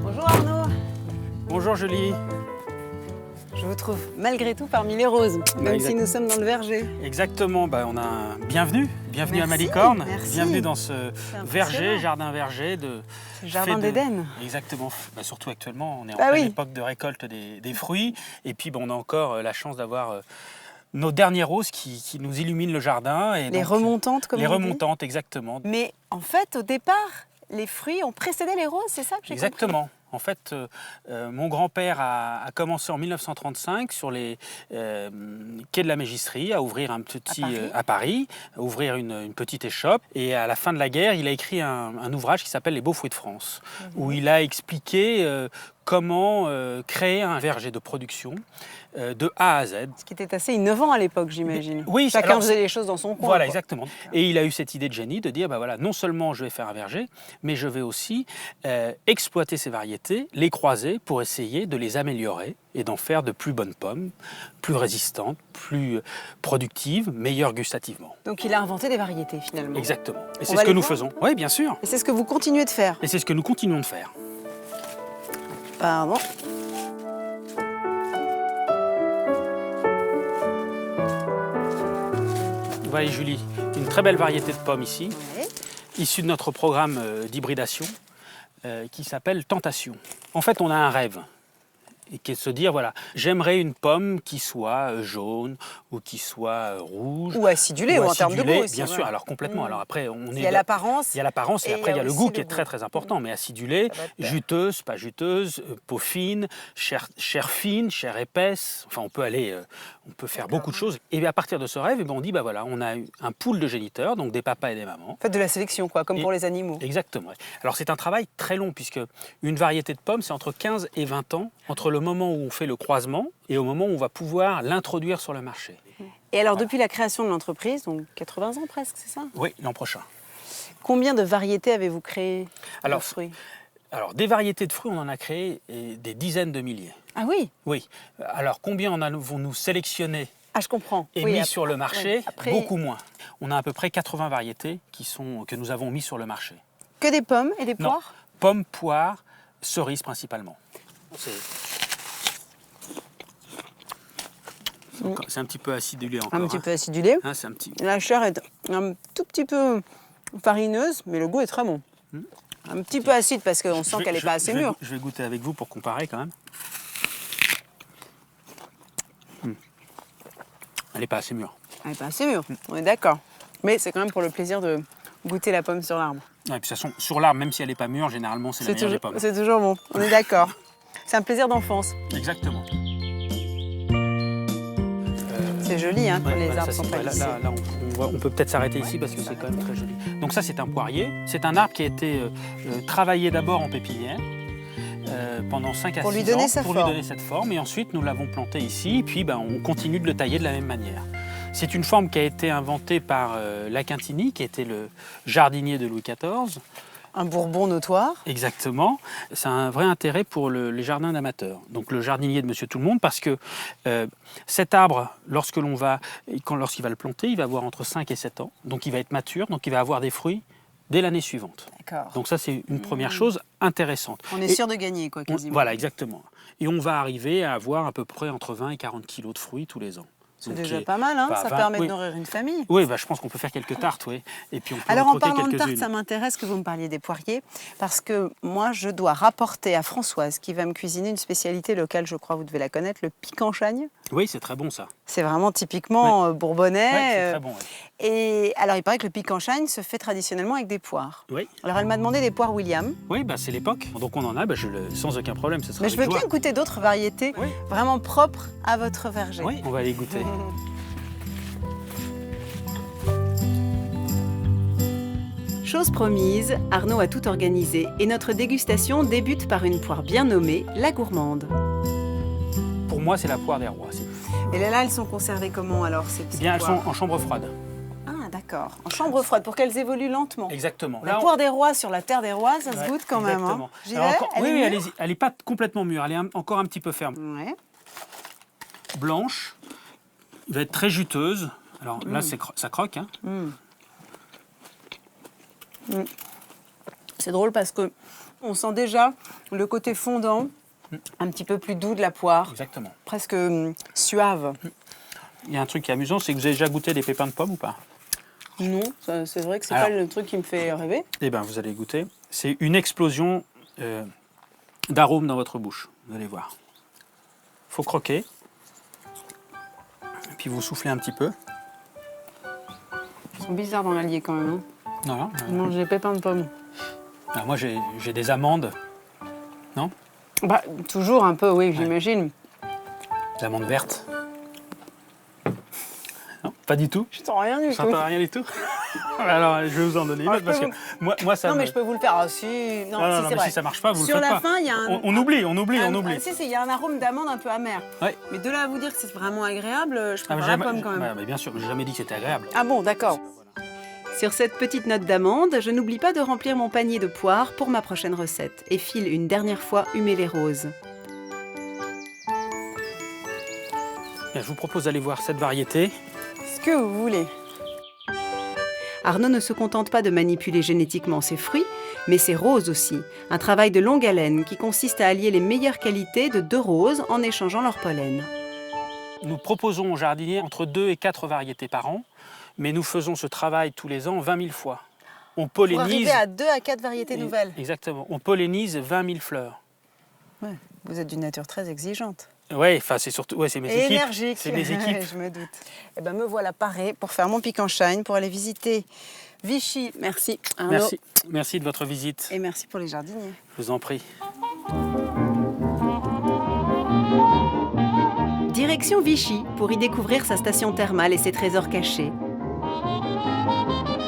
Bonjour Arnaud. Bonjour Julie. Je vous trouve malgré tout parmi les roses, même si nous sommes dans le verger. Exactement, on a un bienvenue Merci, à Malicorne, merci. bienvenue dans ce impressionnant. jardin-verger Jardin d'Éden. Exactement, surtout actuellement, on est en Bah pleine oui. époque de récolte des fruits, et puis on a encore la chance d'avoir nos dernières roses qui nous illuminent le jardin. Et Les donc, remontantes, comme les on dit. remontantes, exactement. Mais en fait, au départ, les fruits ont précédé les roses, c'est ça que j'ai compris? Exactement. En fait, mon grand-père a commencé en 1935 sur les quais de la Mégisserie à ouvrir un petit à Paris, à ouvrir une petite échoppe. Et à la fin de la guerre, il a écrit un ouvrage qui s'appelle Les Beaux fruits de France, où il a expliqué comment créer un verger de production de A à Z. Ce qui était assez innovant à l'époque, j'imagine. Oui, Chacun alors, faisait les choses dans son coin. Voilà, quoi. exactement. Et il a eu cette idée de génie de dire, non seulement je vais faire un verger, mais je vais aussi exploiter ces variétés, les croiser pour essayer de les améliorer et d'en faire de plus bonnes pommes, plus résistantes, plus productives, meilleures gustativement. Donc il a inventé des variétés finalement. Exactement. Et On c'est va ce que les nous voir faisons. Oui, bien sûr. Et c'est ce que vous continuez de faire. Et c'est ce que nous continuons de faire. Pardon. Vous voyez Julie, une très belle variété de pommes ici, Oui. issue de notre programme d'hybridation. qui s'appelle Tentation. En fait, on a un rêve. Et qui est de se dire, voilà, j'aimerais une pomme qui soit jaune ou qui soit rouge. Ou acidulée, ou en termes de goût aussi. Bien sûr, alors complètement. Alors après, il y a l'apparence. Il y a l'apparence et après il y a le goût qui est goût. très très important. Mais acidulée, juteuse, pas juteuse, peau fine, chair fine, chair épaisse. Enfin, on peut faire beaucoup de choses. Et à partir de ce rêve, on dit, bah voilà, on a un pool de géniteurs, donc des papas et des mamans. Faites de la sélection, quoi, comme pour les animaux. Exactement. Alors c'est un travail très long puisque une variété de pommes, c'est entre 15 et 20 ans entre le moment où on fait le croisement et au moment où on va pouvoir l'introduire sur le marché. Et alors, depuis la création de l'entreprise, donc 80 ans presque, c'est ça? Oui, l'an prochain. Combien de variétés avez-vous créées de fruits? Alors, des variétés de fruits, on en a créé des dizaines de milliers. Ah oui? Oui. Alors, combien en avons-nous sélectionné je comprends. Et mis sur le marché? Après... Beaucoup moins. On a à peu près 80 variétés que nous avons mis sur le marché. Que des pommes et des poires? Non, pommes, poires, cerises principalement. C'est un petit peu acidulé encore. Un petit peu acidulé. Hein, c'est un petit... La chair est un tout petit peu farineuse, mais le goût est très bon. Un petit peu acide parce qu'on sent qu'elle n'est pas assez mûre. Je vais goûter avec vous pour comparer quand même. Elle n'est pas assez mûre. Elle n'est pas assez mûre, on est d'accord. Mais c'est quand même pour le plaisir de goûter la pomme sur l'arbre. Ouais, et puis de toute façon, sur l'arbre, même si elle n'est pas mûre, généralement, c'est la meilleure des pommes. C'est toujours bon, on est d'accord. C'est un plaisir d'enfance. Exactement. C'est joli, hein, quand les arbres sont pas lissés. Là, on peut peut-être s'arrêter ici parce que c'est quand même très joli. Donc ça, c'est un poirier. C'est un arbre qui a été travaillé d'abord en pépinière pendant 5 à 6 ans. Pour lui donner cette forme. Et ensuite, nous l'avons planté ici. Et puis, on continue de le tailler de la même manière. C'est une forme qui a été inventée par Lacintini, qui était le jardinier de Louis XIV. Un Bourbon notoire. Exactement. C'est un vrai intérêt pour les jardins d'amateurs. Donc le jardinier de Monsieur Tout-le-Monde, parce que cet arbre, lorsqu'il va le planter, il va avoir entre 5 et 7 ans. Donc il va être mature, donc il va avoir des fruits dès l'année suivante. D'accord. Donc ça, c'est une première chose intéressante. On est sûr de gagner, quoi, quasiment. Voilà, exactement. Et on va arriver à avoir à peu près entre 20 et 40 kilos de fruits tous les ans. C'est déjà pas mal, hein, ça permet de nourrir une famille. Oui, je pense qu'on peut faire quelques tartes, oui. Et puis on peut alors en parlant de quelques-unes. tartes, ça m'intéresse que vous me parliez des poiriers, parce que moi, je dois rapporter à Françoise, qui va me cuisiner une spécialité locale, je crois, vous devez la connaître, le pic en chagne. Oui, c'est très bon ça. C'est vraiment typiquement bourbonnais. Oui, c'est très bon. Oui. Et alors, il paraît que le pic en chagne se fait traditionnellement avec des poires. Oui. Alors, elle m'a demandé des poires William. Oui, c'est l'époque. Donc on en a, sans aucun problème. Ce sera mais je veux bien goûter d'autres variétés vraiment propres à votre verger. Oui, on va les goûter. Chose promise, Arnaud a tout organisé et notre dégustation débute par une poire bien nommée, la gourmande. Pour moi, c'est la poire des rois. Et là, elles sont conservées comment alors ces petites poires ? Elles sont en chambre froide. Ah, d'accord. En chambre froide, pour qu'elles évoluent lentement. Exactement. La poire des rois sur la terre des rois, ça se goûte quand même. Hein. J'y vais. Oui, allez-y. Elle n'est pas complètement mûre, elle est encore un petit peu ferme. Ouais. Blanche, elle va être très juteuse. Alors là, ça croque. Hein. C'est drôle parce que on sent déjà le côté fondant, un petit peu plus doux de la poire. Exactement. Presque suave. Il y a un truc qui est amusant, c'est que vous avez déjà goûté des pépins de pommes ou pas? Non, c'est vrai que c'est pas le truc qui me fait rêver. Eh bien, vous allez goûter. C'est une explosion d'arômes dans votre bouche. Vous allez voir. Il faut croquer. Et puis vous soufflez un petit peu. Ils sont bizarres dans l'Allier quand même. Hein. Non. Non, j'ai pépins de pommes. Alors moi, j'ai des amandes. Non? Toujours un peu, oui, j'imagine. Des amandes vertes. Non, pas du tout. Je sens rien du tout. Rien du tout. Alors, je vais vous en donner une parce que moi ça. Non, mais je peux vous le faire. Ah, si. Non, mais si ça marche pas, vous sur le faites pas. Sur la fin, il y a un. On oublie. Il y a un arôme d'amande un peu amer. Ouais. Mais de là à vous dire que c'est vraiment agréable, je préfère la pomme quand même. Mais bien sûr, j'ai jamais dit que c'était agréable. Ah bon, d'accord. Sur cette petite note d'amande, je n'oublie pas de remplir mon panier de poires pour ma prochaine recette et file une dernière fois humer les roses. Bien, je vous propose d'aller voir cette variété. Ce que vous voulez. Arnaud ne se contente pas de manipuler génétiquement ses fruits, mais ses roses aussi. Un travail de longue haleine qui consiste à allier les meilleures qualités de 2 roses en échangeant leur pollen. Nous proposons aux jardiniers entre 2 et 4 variétés par an, mais nous faisons ce travail tous les ans 20 000 fois. on Pour pollinise. arriver à 2 à 4 variétés nouvelles. Exactement. On pollinise 20 000 fleurs. Ouais, vous êtes d'une nature très exigeante. Oui, enfin c'est surtout, ouais, c'est mes Et équipes. énergique. C'est mes équipes. Je me doute. Eh ben me voilà parée pour faire mon pic en chine, pour aller visiter Vichy. Merci. Arnaud. Merci. Merci de votre visite. Et merci pour les jardiniers. Je vous en prie. Direction Vichy pour y découvrir sa station thermale et ses trésors cachés.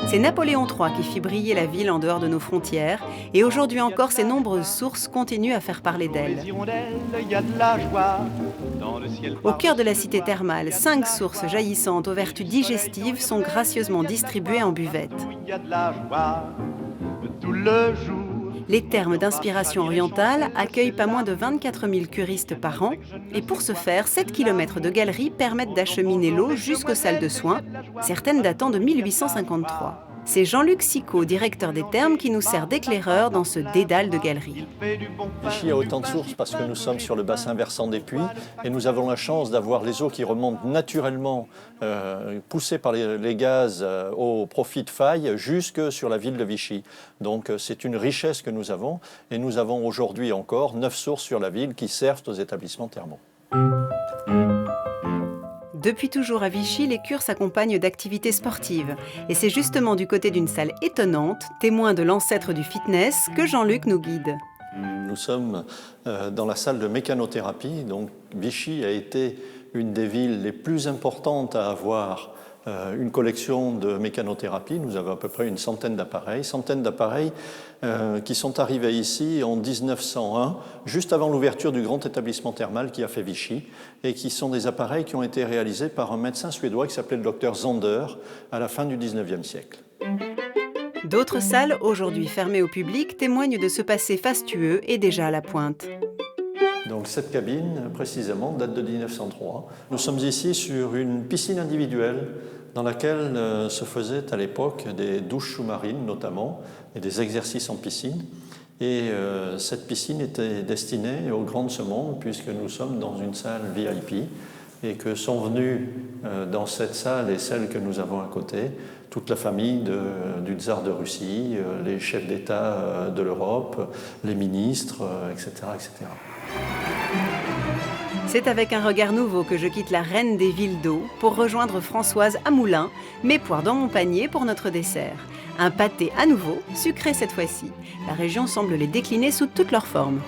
C'est Napoléon III qui fit briller la ville en dehors de nos frontières, et aujourd'hui encore, ses nombreuses sources continuent à faire parler d'elle. Au cœur de la cité thermale, 5 sources jaillissantes aux vertus digestives sont gracieusement distribuées en buvettes. Les thermes d'inspiration orientale accueillent pas moins de 24 000 curistes par an, et pour ce faire, 7 km de galeries permettent d'acheminer l'eau jusqu'aux salles de soins, certaines datant de 1853. C'est Jean-Luc Sicot, directeur des thermes, qui nous sert d'éclaireur dans ce dédale de galeries. Vichy a autant de sources parce que nous sommes sur le bassin versant des puits et nous avons la chance d'avoir les eaux qui remontent naturellement, poussées par les gaz au profit de failles, jusque sur la ville de Vichy. Donc c'est une richesse que nous avons et nous avons aujourd'hui encore 9 sources sur la ville qui servent aux établissements thermaux. Depuis toujours à Vichy, les cures s'accompagnent d'activités sportives. Et c'est justement du côté d'une salle étonnante, témoin de l'ancêtre du fitness, que Jean-Luc nous guide. Nous sommes dans la salle de mécanothérapie. Donc Vichy a été une des villes les plus importantes à avoir une collection de mécanothérapie. Nous avons à peu près une centaine d'appareils qui sont arrivés ici en 1901, juste avant l'ouverture du grand établissement thermal qui a fait Vichy, et qui sont des appareils qui ont été réalisés par un médecin suédois qui s'appelait le docteur Zander à la fin du 19e siècle. D'autres salles, aujourd'hui fermées au public, témoignent de ce passé fastueux et déjà à la pointe. Donc cette cabine, précisément, date de 1903. Nous sommes ici sur une piscine individuelle dans laquelle se faisaient à l'époque des douches sous-marines notamment, et des exercices en piscine. Et cette piscine était destinée aux grands de ce monde, puisque nous sommes dans une salle VIP, et que sont venus dans cette salle et celle que nous avons à côté, toute la famille du tsar de Russie, les chefs d'État de l'Europe, les ministres, etc., etc. C'est avec un regard nouveau que je quitte la reine des villes d'eau pour rejoindre Françoise à Moulins, mes poires dans mon panier pour notre dessert. Un pâté à nouveau, sucré cette fois-ci. La région semble les décliner sous toutes leurs formes.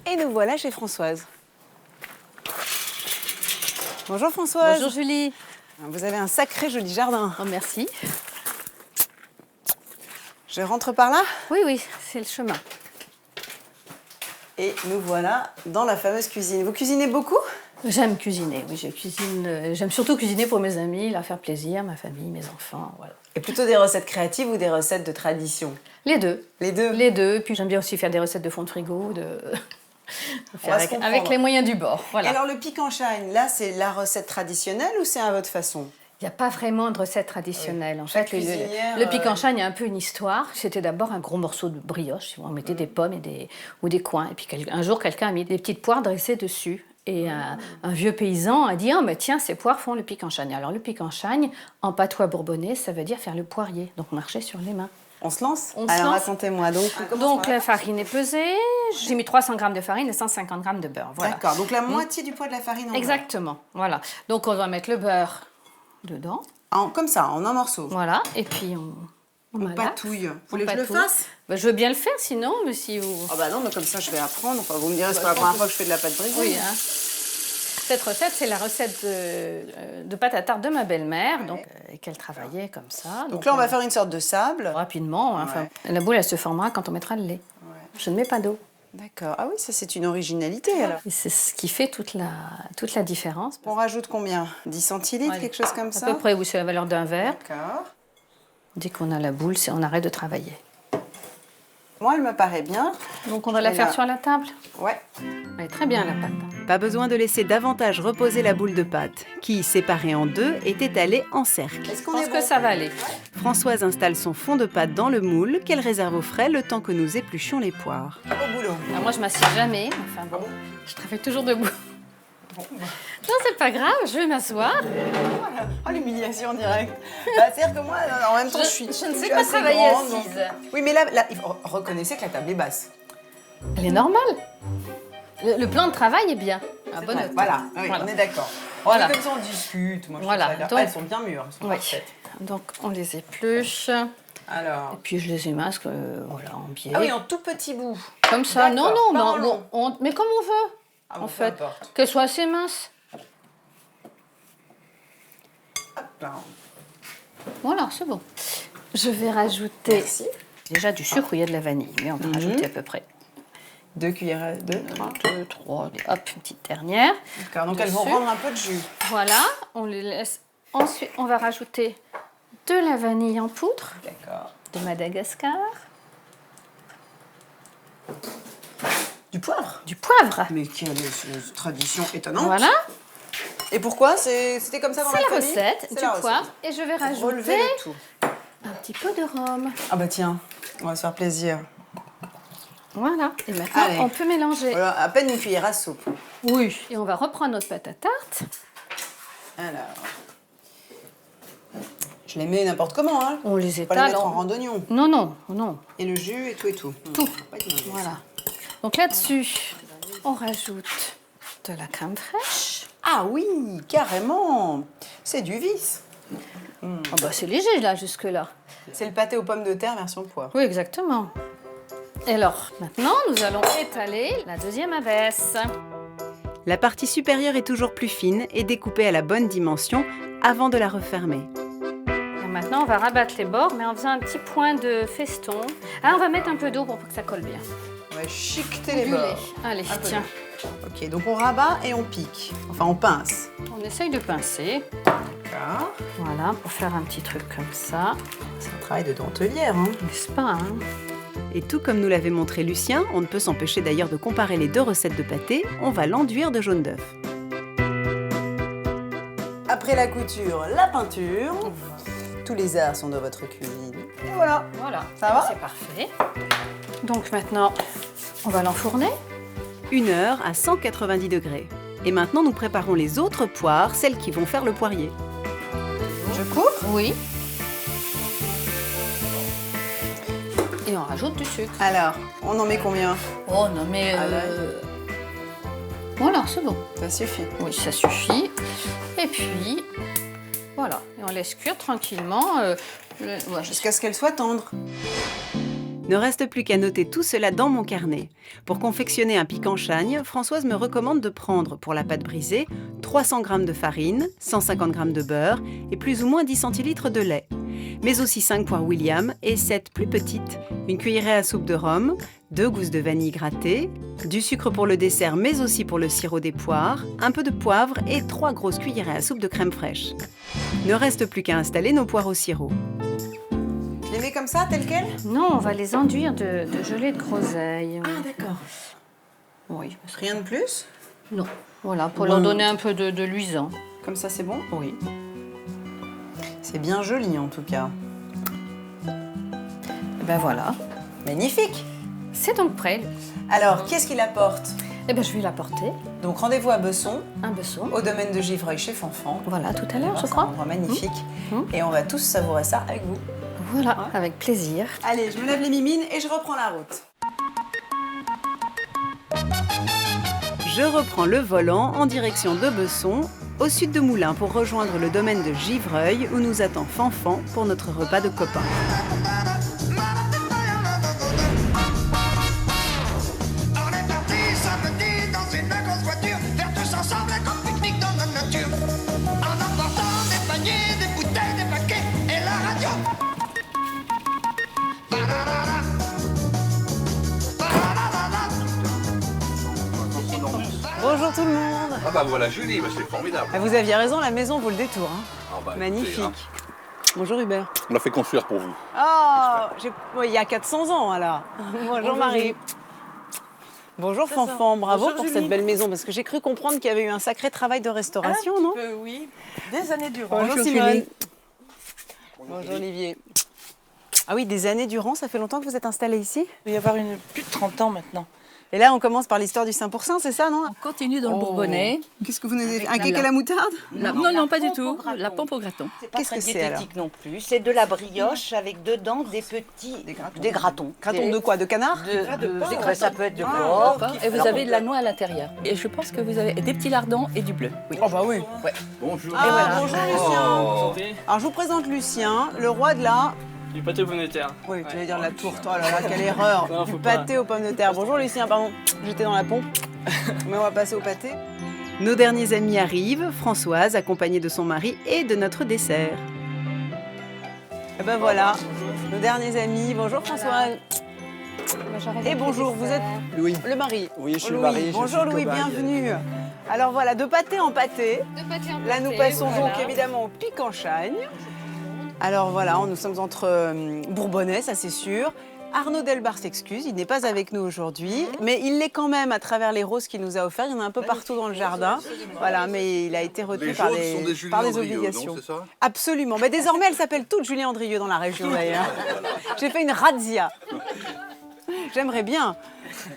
Et nous voilà chez Françoise. Bonjour Françoise. Bonjour Julie. Vous avez un sacré joli jardin. Oh, merci. Je rentre par là? Oui, oui, c'est le chemin. Et nous voilà dans la fameuse cuisine. Vous cuisinez beaucoup? J'aime cuisiner, oui, je cuisine. J'aime surtout cuisiner pour mes amis, leur faire plaisir, ma famille, mes enfants, voilà. Et plutôt des recettes créatives ou des recettes de tradition? Les deux. Les deux? Les deux. Puis j'aime bien aussi faire des recettes de fond de frigo, faire avec les moyens du bord. Voilà. Et alors le pic en chine, là, c'est la recette traditionnelle ou c'est à votre façon? Il n'y a pas vraiment de recette traditionnelle. En Chaque fait, cuisinière, le pic en chine, il y a un peu une histoire. C'était d'abord un gros morceau de brioche. On mettait des pommes ou des coins. Et puis un jour, quelqu'un a mis des petites poires dressées dessus. Et un vieux paysan a dit « Oh, mais tiens, ces poires font le pic en chine. » Alors le pic en chine, en patois bourbonnais, ça veut dire faire le poirier. Donc marcher sur les mains. On se lance? On se Alors lance. racontez-moi. Donc la farine est pesée. J'ai mis 300 g de farine et 150 g de beurre. Voilà. D'accord, donc la moitié du poids de la farine en Exactement, voilà. Donc on va mettre le beurre dedans. Comme ça, en un morceau. Voilà, et puis on malaxe. Patouille. Vous voulez que je le patouille. fasse? Bah, je veux bien le faire sinon, mais si vous... Ah bah non, mais comme ça je vais apprendre. Enfin, vous me direz, c'est pas la première fois que je fais de la pâte brisée. Oui, hein. Cette recette, c'est la recette de pâte à tarte de ma belle-mère, donc qu'elle travaillait comme ça. Donc là, on va faire une sorte de sable. Rapidement, enfin, la boule, elle se formera quand on mettra le lait. Je ne mets pas d'eau. D'accord. Ah oui, ça c'est une originalité alors. Et c'est ce qui fait toute la différence. On rajoute combien? 10 centilitres, quelque chose comme ça? À peu près, oui, c'est la valeur d'un verre. D'accord. Dès qu'on a la boule, on arrête de travailler. Moi, elle me paraît bien. Donc on va la faire sur la table? Ouais. Elle est très bien la pâte. Pas besoin de laisser davantage reposer la boule de pâte, qui, séparée en deux, est étalée en cercle. Est-ce qu'on Je pense que ça va aller. Françoise installe son fond de pâte dans le moule qu'elle réserve au frais le temps que nous épluchions les poires. Au boulot. Alors moi, je m'assieds jamais. Enfin bon, je travaille toujours debout. Non, c'est pas grave, je vais m'asseoir. Voilà. Oh, l'humiliation directe. Bah, c'est-à-dire que moi, en même temps, je ne sais pas travailler assise. Oui, mais là, reconnaissez que la table est basse. Elle est normale. Le plan de travail est bien. À bonne note. Voilà, oui, on est d'accord. Voilà. Comme ça, on discute. Moi, je voilà. trouve ça Donc, elles sont bien mûres. Elles sont parfaites. Donc, on les épluche. Alors. Et puis, je les émasque voilà, en biais. Ah oui, en tout petits bouts. Comme ça. Non, non, mais comme on veut. Ah bon, en fait, qu'elles soient assez minces. Voilà, c'est bon. Je vais rajouter déjà du sucre où il y a de la vanille, mais on va rajouter à peu près 2 cuillères, 3, hop, une petite dernière. D'accord, donc elles vont rendre un peu de jus. Voilà, on les laisse. Ensuite, on va rajouter de la vanille en poudre. D'accord. De Madagascar. Du poivre. Du poivre. Mais quelle tradition étonnante. Voilà. Et pourquoi c'était comme ça dans la famille? C'est la recette, du poivre. Et je vais rajouter relever le tout. Un petit peu de rhum. Ah bah tiens, on va se faire plaisir. Voilà. Et maintenant, allez, on peut mélanger. Voilà, à peine une cuillère à soupe. Oui. Et on va reprendre notre pâte à tarte. Alors, je les mets n'importe comment, hein. On les étale. Pas les mettre en rang d'oignon. Non, non, non. Et le jus et tout et tout. Tout. Voilà. Donc là-dessus, on rajoute de la crème fraîche. Ah oui, carrément. C'est du vice. Oh bah c'est léger là jusque-là. C'est le pâté aux pommes de terre version poivre. Oui, exactement. Et alors, maintenant, nous allons étaler la deuxième abaisse. La partie supérieure est toujours plus fine et découpée à la bonne dimension avant de la refermer. Et maintenant, on va rabattre les bords, mais en faisant un petit point de feston. Ah, on va mettre un peu d'eau pour que ça colle bien. On va chiqueter les bords. Allez, tiens. Ok, donc on rabat et on pique. Enfin, on pince. On essaye de pincer. D'accord. Voilà, pour faire un petit truc comme ça. C'est un travail de dentelière, hein. N'est-ce pas, hein? Et tout comme nous l'avait montré Lucien, on ne peut s'empêcher d'ailleurs de comparer les deux recettes de pâté, on va l'enduire de jaune d'œuf. Après la couture, la peinture. Tous les arts sont dans votre cuisine. Et voilà. Voilà, ça va? C'est parfait. Donc maintenant, on va l'enfourner. 1 heure à 190 degrés. Et maintenant, nous préparons les autres poires, celles qui vont faire le poirier. Je coupe? Oui. Et on rajoute du sucre. Alors, on en met combien? Oh non mais... Voilà, c'est bon. Ça suffit? Oui, ça suffit. Et puis, voilà. Et on laisse cuire tranquillement. Jusqu'à ce qu'elle soit tendre. Ne reste plus qu'à noter tout cela dans mon carnet. Pour confectionner un piquant chagne, Françoise me recommande de prendre, pour la pâte brisée, 300 g de farine, 150 g de beurre et plus ou moins 10 centilitres de lait. Mais aussi 5 poires William et 7 plus petites, une cuillerée à soupe de rhum, 2 gousses de vanille grattée, du sucre pour le dessert mais aussi pour le sirop des poires, un peu de poivre et 3 grosses cuillerées à soupe de crème fraîche. Ne reste plus qu'à installer nos poires au sirop. Je les mets comme ça, telles quelles? Non, on va les enduire de gelée de groseille. Ah, d'accord. Oui. Rien de plus? Non. Voilà, pour leur donner un peu de luisant. Comme ça, c'est bon? Oui. C'est bien joli, en tout cas. Et ben voilà. Magnifique! C'est donc prêt. Alors, qu'est-ce qu'il apporte? Eh ben, je vais l'apporter. Donc, rendez-vous à Besson. Un Besson. Au domaine de Givreuil chez Fanfan. Voilà, tout à l'heure, je C'est crois. un endroit magnifique. Et on va tous savourer ça avec vous. Voilà, avec plaisir. Allez, je me lève les mimines et je reprends la route. Je reprends le volant en direction de Besson, au sud de Moulins, pour rejoindre le domaine de Givreuil où nous attend Fanfan pour notre repas de copains. Bonjour tout le monde. Ah bah voilà Julie, bah c'est formidable. Ah, vous aviez raison, la maison vaut le détour. Hein. Ah bah, magnifique. écoutez, Bonjour Hubert. on l'a fait construire pour vous. Oh, il y a 400 ans alors. Bonjour Marie. Bonjour Fanfan, bravo Bonjour, pour Julie. cette belle maison, parce que j'ai cru comprendre qu'il y avait eu un sacré travail de restauration, non? Oui, des années durant. Bonjour Simone. Bonjour Olivier. Ah oui, des années durant, ça fait longtemps que vous êtes installé ici? Il va y avoir plus de 30 ans maintenant. Et là, on commence par l'histoire du 5%, c'est ça, non? On continue dans le Bourbonnais. Qu'est-ce que vous nous avez? Un cake à la moutarde? Non, pas du tout. La pompe au graton. Qu'est-ce que c'est alors? Non plus, c'est de la brioche avec dedans des petits des gratons. Gratons de quoi? De canard? Ça peut être de porc. Et vous avez de la noix à l'intérieur. Et je pense que vous avez des petits lardons et du bleu. Oui. Oh bah oui. Ouais. Bonjour. Ah, voilà. Bonjour Lucien. Alors je vous présente Lucien, le roi de la... Du pâté aux pommes de terre. Oui, tu allais dire de la tourte. Oh là là, quelle erreur. Non, du faut pâté aux pommes de terre. Bonjour Lucien, pardon. J'étais dans la pompe. Mais on va passer au pâté. Nos derniers amis arrivent, Françoise accompagnée de son mari et de notre dessert. Et ben voilà, nos derniers amis. Bonjour Françoise. Et bonjour, vous êtes Louis. Le mari. Oui, je suis Louis. le mari. Bonjour Louis, bienvenue. Alors voilà, de pâté en pâté. Là, nous passons donc évidemment au pic en chagne. Alors voilà, nous sommes entre Bourbonnais, ça c'est sûr. Arnaud Delbar s'excuse, il n'est pas avec nous aujourd'hui, mais il l'est quand même à travers les roses qu'il nous a offertes. Il y en a un peu partout dans le jardin. Voilà, mais il a été retenu par des obligations. Non, c'est ça? Absolument. Mais désormais, elles s'appellent toutes Julien Andrieux dans la région d'ailleurs. J'ai fait une razzia. J'aimerais bien.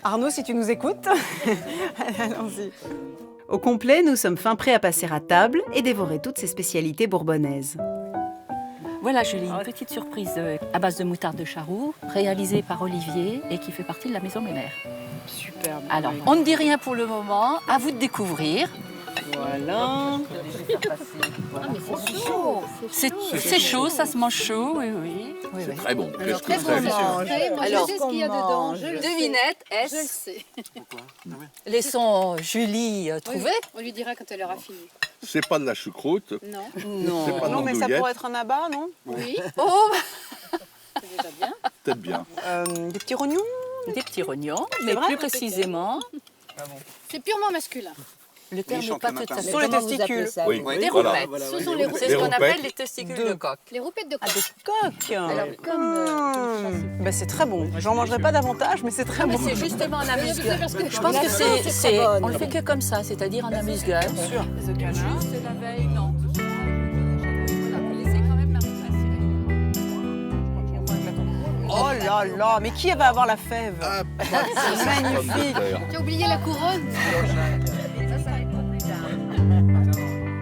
Arnaud, si tu nous écoutes, allons-y. Au complet, nous sommes fin prêts à passer à table et dévorer toutes ces spécialités bourbonnaises. Voilà, Julie, une petite surprise à base de moutarde de Charroux, réalisée par Olivier et qui fait partie de la Maison Ménère. Superbe. Alors, on ne dit rien pour le moment, à vous de découvrir. Voilà. C'est chaud, ça se mange chaud, oui. C'est très bon. Alors, Qu'est-ce que c'est délicieux. Alors, je sais ce qu'il y a dedans. devinette, est-ce... Je le sais. Laissons Julie trouver. On lui dira quand elle aura fini. C'est pas de la choucroute. Non. C'est pas de Non, mais ça l'andouillette. pourrait être un abat, non? Oui. Oh, C'est déjà bien. Peut-être bien. Des petits rognons? des petits rognons, mais vrai plus précisément, C'est purement masculin. le terme n'est pas tout à fait... Ce sont les testicules. Oui, Des voilà. roupettes. Ce sont les C'est roupettes. ce qu'on roupettes. appelle les testicules de coq. Les roupettes de coq. Coq. Alors, comme... Ben, c'est très bon. J'en mangerai pas davantage, mais c'est très mais bon. c'est justement un amuse-gueule. parce que Je pense que c'est on le fait que comme ça, c'est-à-dire un amuse-gueule. sûr. Juste la veille, non. Voilà, vous laissez quand même Oh là là, mais qui va avoir la fève? C'est magnifique. Tu as oublié la couronne.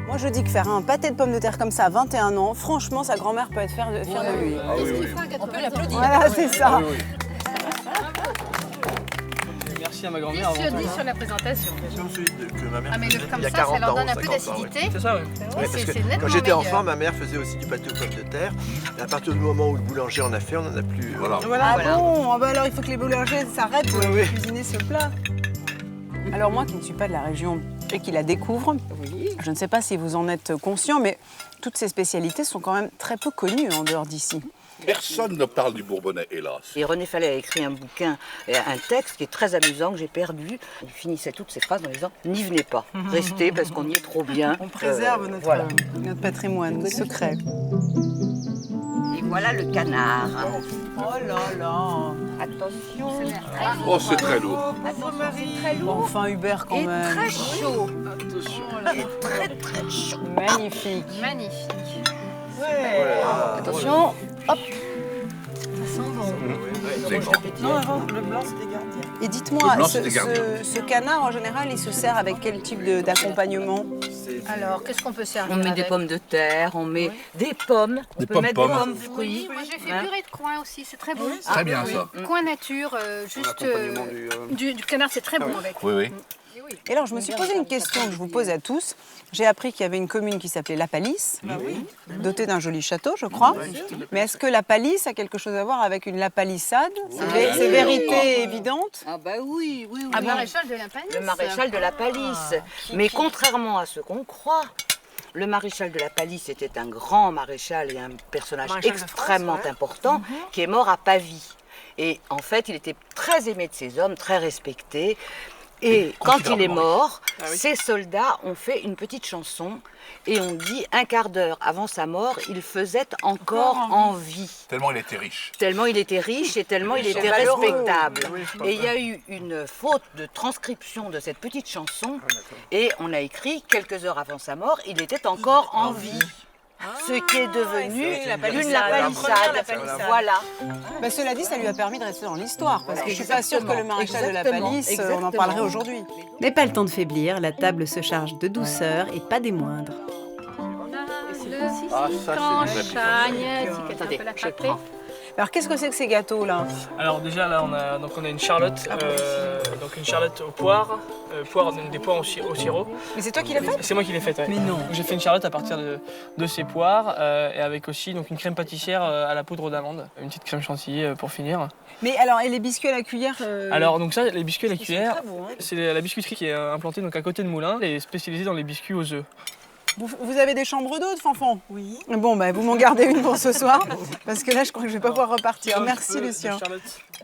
Moi, je dis que faire un pâté de pommes de terre comme ça à 21 ans, franchement, sa grand-mère peut être fière de lui. On peut l'applaudir. Voilà, c'est ça. Merci à ma grand-mère. Je dis sur la présentation. Que ma mère Ah mais faisait comme il y a ça, 40 ça leur ans, donne un peu 50 ans, ouais. d'acidité. C'est ça, oui. Ouais, parce que c'est nettement quand j'étais meilleur. enfant, ma mère faisait aussi du pâté aux pommes de terre. Et à partir du moment où le boulanger en a fait, on n'en a plus. Voilà. Voilà, bon, ah bah alors il faut que les boulangers s'arrêtent de cuisiner ce plat. Alors moi qui ne suis pas de la région et qui la découvre, je ne sais pas si vous en êtes conscient, mais toutes ces spécialités sont quand même très peu connues en dehors d'ici. Personne ne parle du Bourbonnais, hélas. Et René Fallet a écrit un bouquin, un texte qui est très amusant que j'ai perdu. Il finissait toutes ses phrases en disant « N'y venez pas, restez parce qu'on y est trop bien ». On préserve notre patrimoine secret. Et voilà le canard. Oh là là. Attention. Oh, c'est très lourd. Enfin Hubert quand Et même. très chaud. Et très très chaud. Magnifique. Magnifique. Attention. Hop. Non, avant, le blanc c'était gardien. Et dites-moi, Le blanc, c'était gardien. ce canard en général, il se sert avec quel type d'accompagnement? Alors, qu'est-ce qu'on peut servir On met des avec pommes de terre, on met des pommes, on Des peut mettre des pommes-pommes. pommes fruits. Moi j'ai fait Hein. purée de coin aussi, c'est très bon. Très bien, ça. Coin nature, juste du canard, c'est très bon avec. Oui, oui. Et alors, je me suis posé une question que je vous pose à tous. J'ai appris qu'il y avait une commune qui s'appelait La Palisse, dotée d'un joli château, je crois. Mais est-ce que La Palisse a quelque chose à voir avec une lapalissade? C'est vérité évidente? Ah bah oui, oui, oui. Le maréchal de la Palisse. Le maréchal de la Palisse. Mais contrairement à ce qu'on croit, le maréchal de la Palisse était un grand maréchal et un personnage extrêmement important qui est mort à Pavie. Et en fait, il était très aimé de ses hommes, très respecté. Et quand il est mort, ses soldats ont fait une petite chanson et on dit un quart d'heure avant sa mort, il faisait encore en vie. Tellement il était riche. Tellement il était riche et tellement il était respectable. Et il y a eu une faute de transcription de cette petite chanson et on a écrit quelques heures avant sa mort, il était encore en vie. ce qui est devenu la une palissade. Voilà. Bah, cela dit, ça lui a permis de rester dans l'histoire, parce que je suis pas sûre que le maréchal de la Palisse, on en parlerait aujourd'hui. Mais pas le temps de faiblir, la table se charge de douceur et pas des moindres. Ah, ça, c'est des Attendez, je prends. Alors qu'est-ce que c'est que ces gâteaux là? Alors déjà là on a une charlotte, donc une charlotte aux poires, des poires au sirop. Mais c'est toi qui l'as faite? C'est moi qui l'ai faite, ouais. Mais non. J'ai fait une charlotte à partir de ces poires et avec aussi donc une crème pâtissière à la poudre d'amande, une petite crème chantilly pour finir. Mais alors, et les biscuits à la cuillère Alors donc ça, les biscuits à la cuillère, beaux, hein. c'est la biscuiterie qui est implantée donc à côté de Moulins et spécialisée dans les biscuits aux œufs. Vous avez des chambres d'hôtes, Fanfan? Oui. Bon, bah, vous m'en gardez une pour ce soir, parce que là, je crois que je vais pas pouvoir repartir. Merci, Lucien.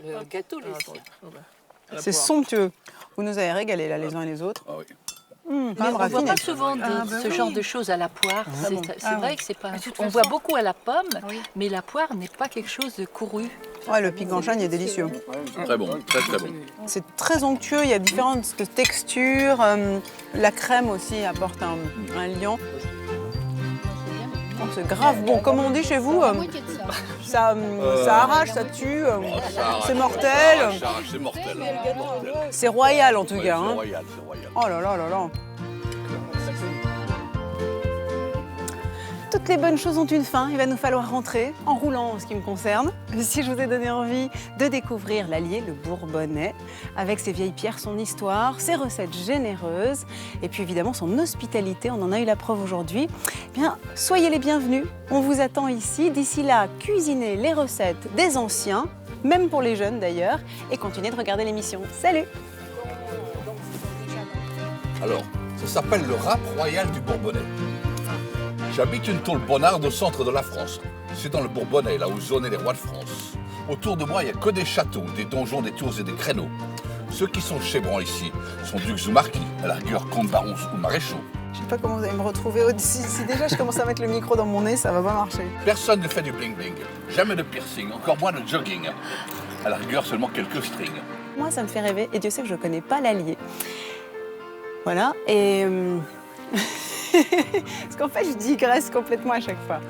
Le gâteau, Lucien. C'est somptueux. Vous nous avez régalé, là, les uns et les autres. Ah oui. Mais on ne voit pas souvent ce genre de choses à la poire. C'est vrai que c'est pas. On voit beaucoup à la pomme, mais la poire n'est pas quelque chose de couru. Ouais, le pic en châgne est délicieux. Très bon, très très bon. C'est très onctueux, il y a différentes textures. La crème aussi apporte un liant. Oh, c'est grave bon. Comme on dit chez vous, ça arrache, ça tue, c'est mortel. C'est mortel. C'est royal en tout cas. C'est Hein. royal, c'est royal. Oh là là là là. Toutes les bonnes choses ont une fin, il va nous falloir rentrer, en roulant en ce qui me concerne. Si je vous ai donné envie de découvrir l'Allier, le Bourbonnais, avec ses vieilles pierres, son histoire, ses recettes généreuses, et puis évidemment son hospitalité, on en a eu la preuve aujourd'hui, eh bien, soyez les bienvenus, on vous attend ici. D'ici là, cuisinez les recettes des anciens, même pour les jeunes d'ailleurs, et continuez de regarder l'émission. Salut! Alors, ça s'appelle le rap royal du Bourbonnais. J'habite une tôle bonarde au centre de la France. C'est dans le Bourbonnais, là où zonaient les rois de France. Autour de moi, il n'y a que des châteaux, des donjons, des tours et des créneaux. Ceux qui sont chevrons ici sont ducs ou marquis, à la rigueur comtes, barons ou maréchaux. Je sais pas comment vous allez me retrouver. Si déjà je commence à mettre le micro dans mon nez, ça va pas marcher. Personne ne fait du bling-bling, jamais de piercing, encore moins de jogging. À la rigueur, seulement quelques strings. Moi, ça me fait rêver, et Dieu sait que je connais pas l'Allier. Voilà, et... Parce qu'en fait, je digresse complètement à chaque fois.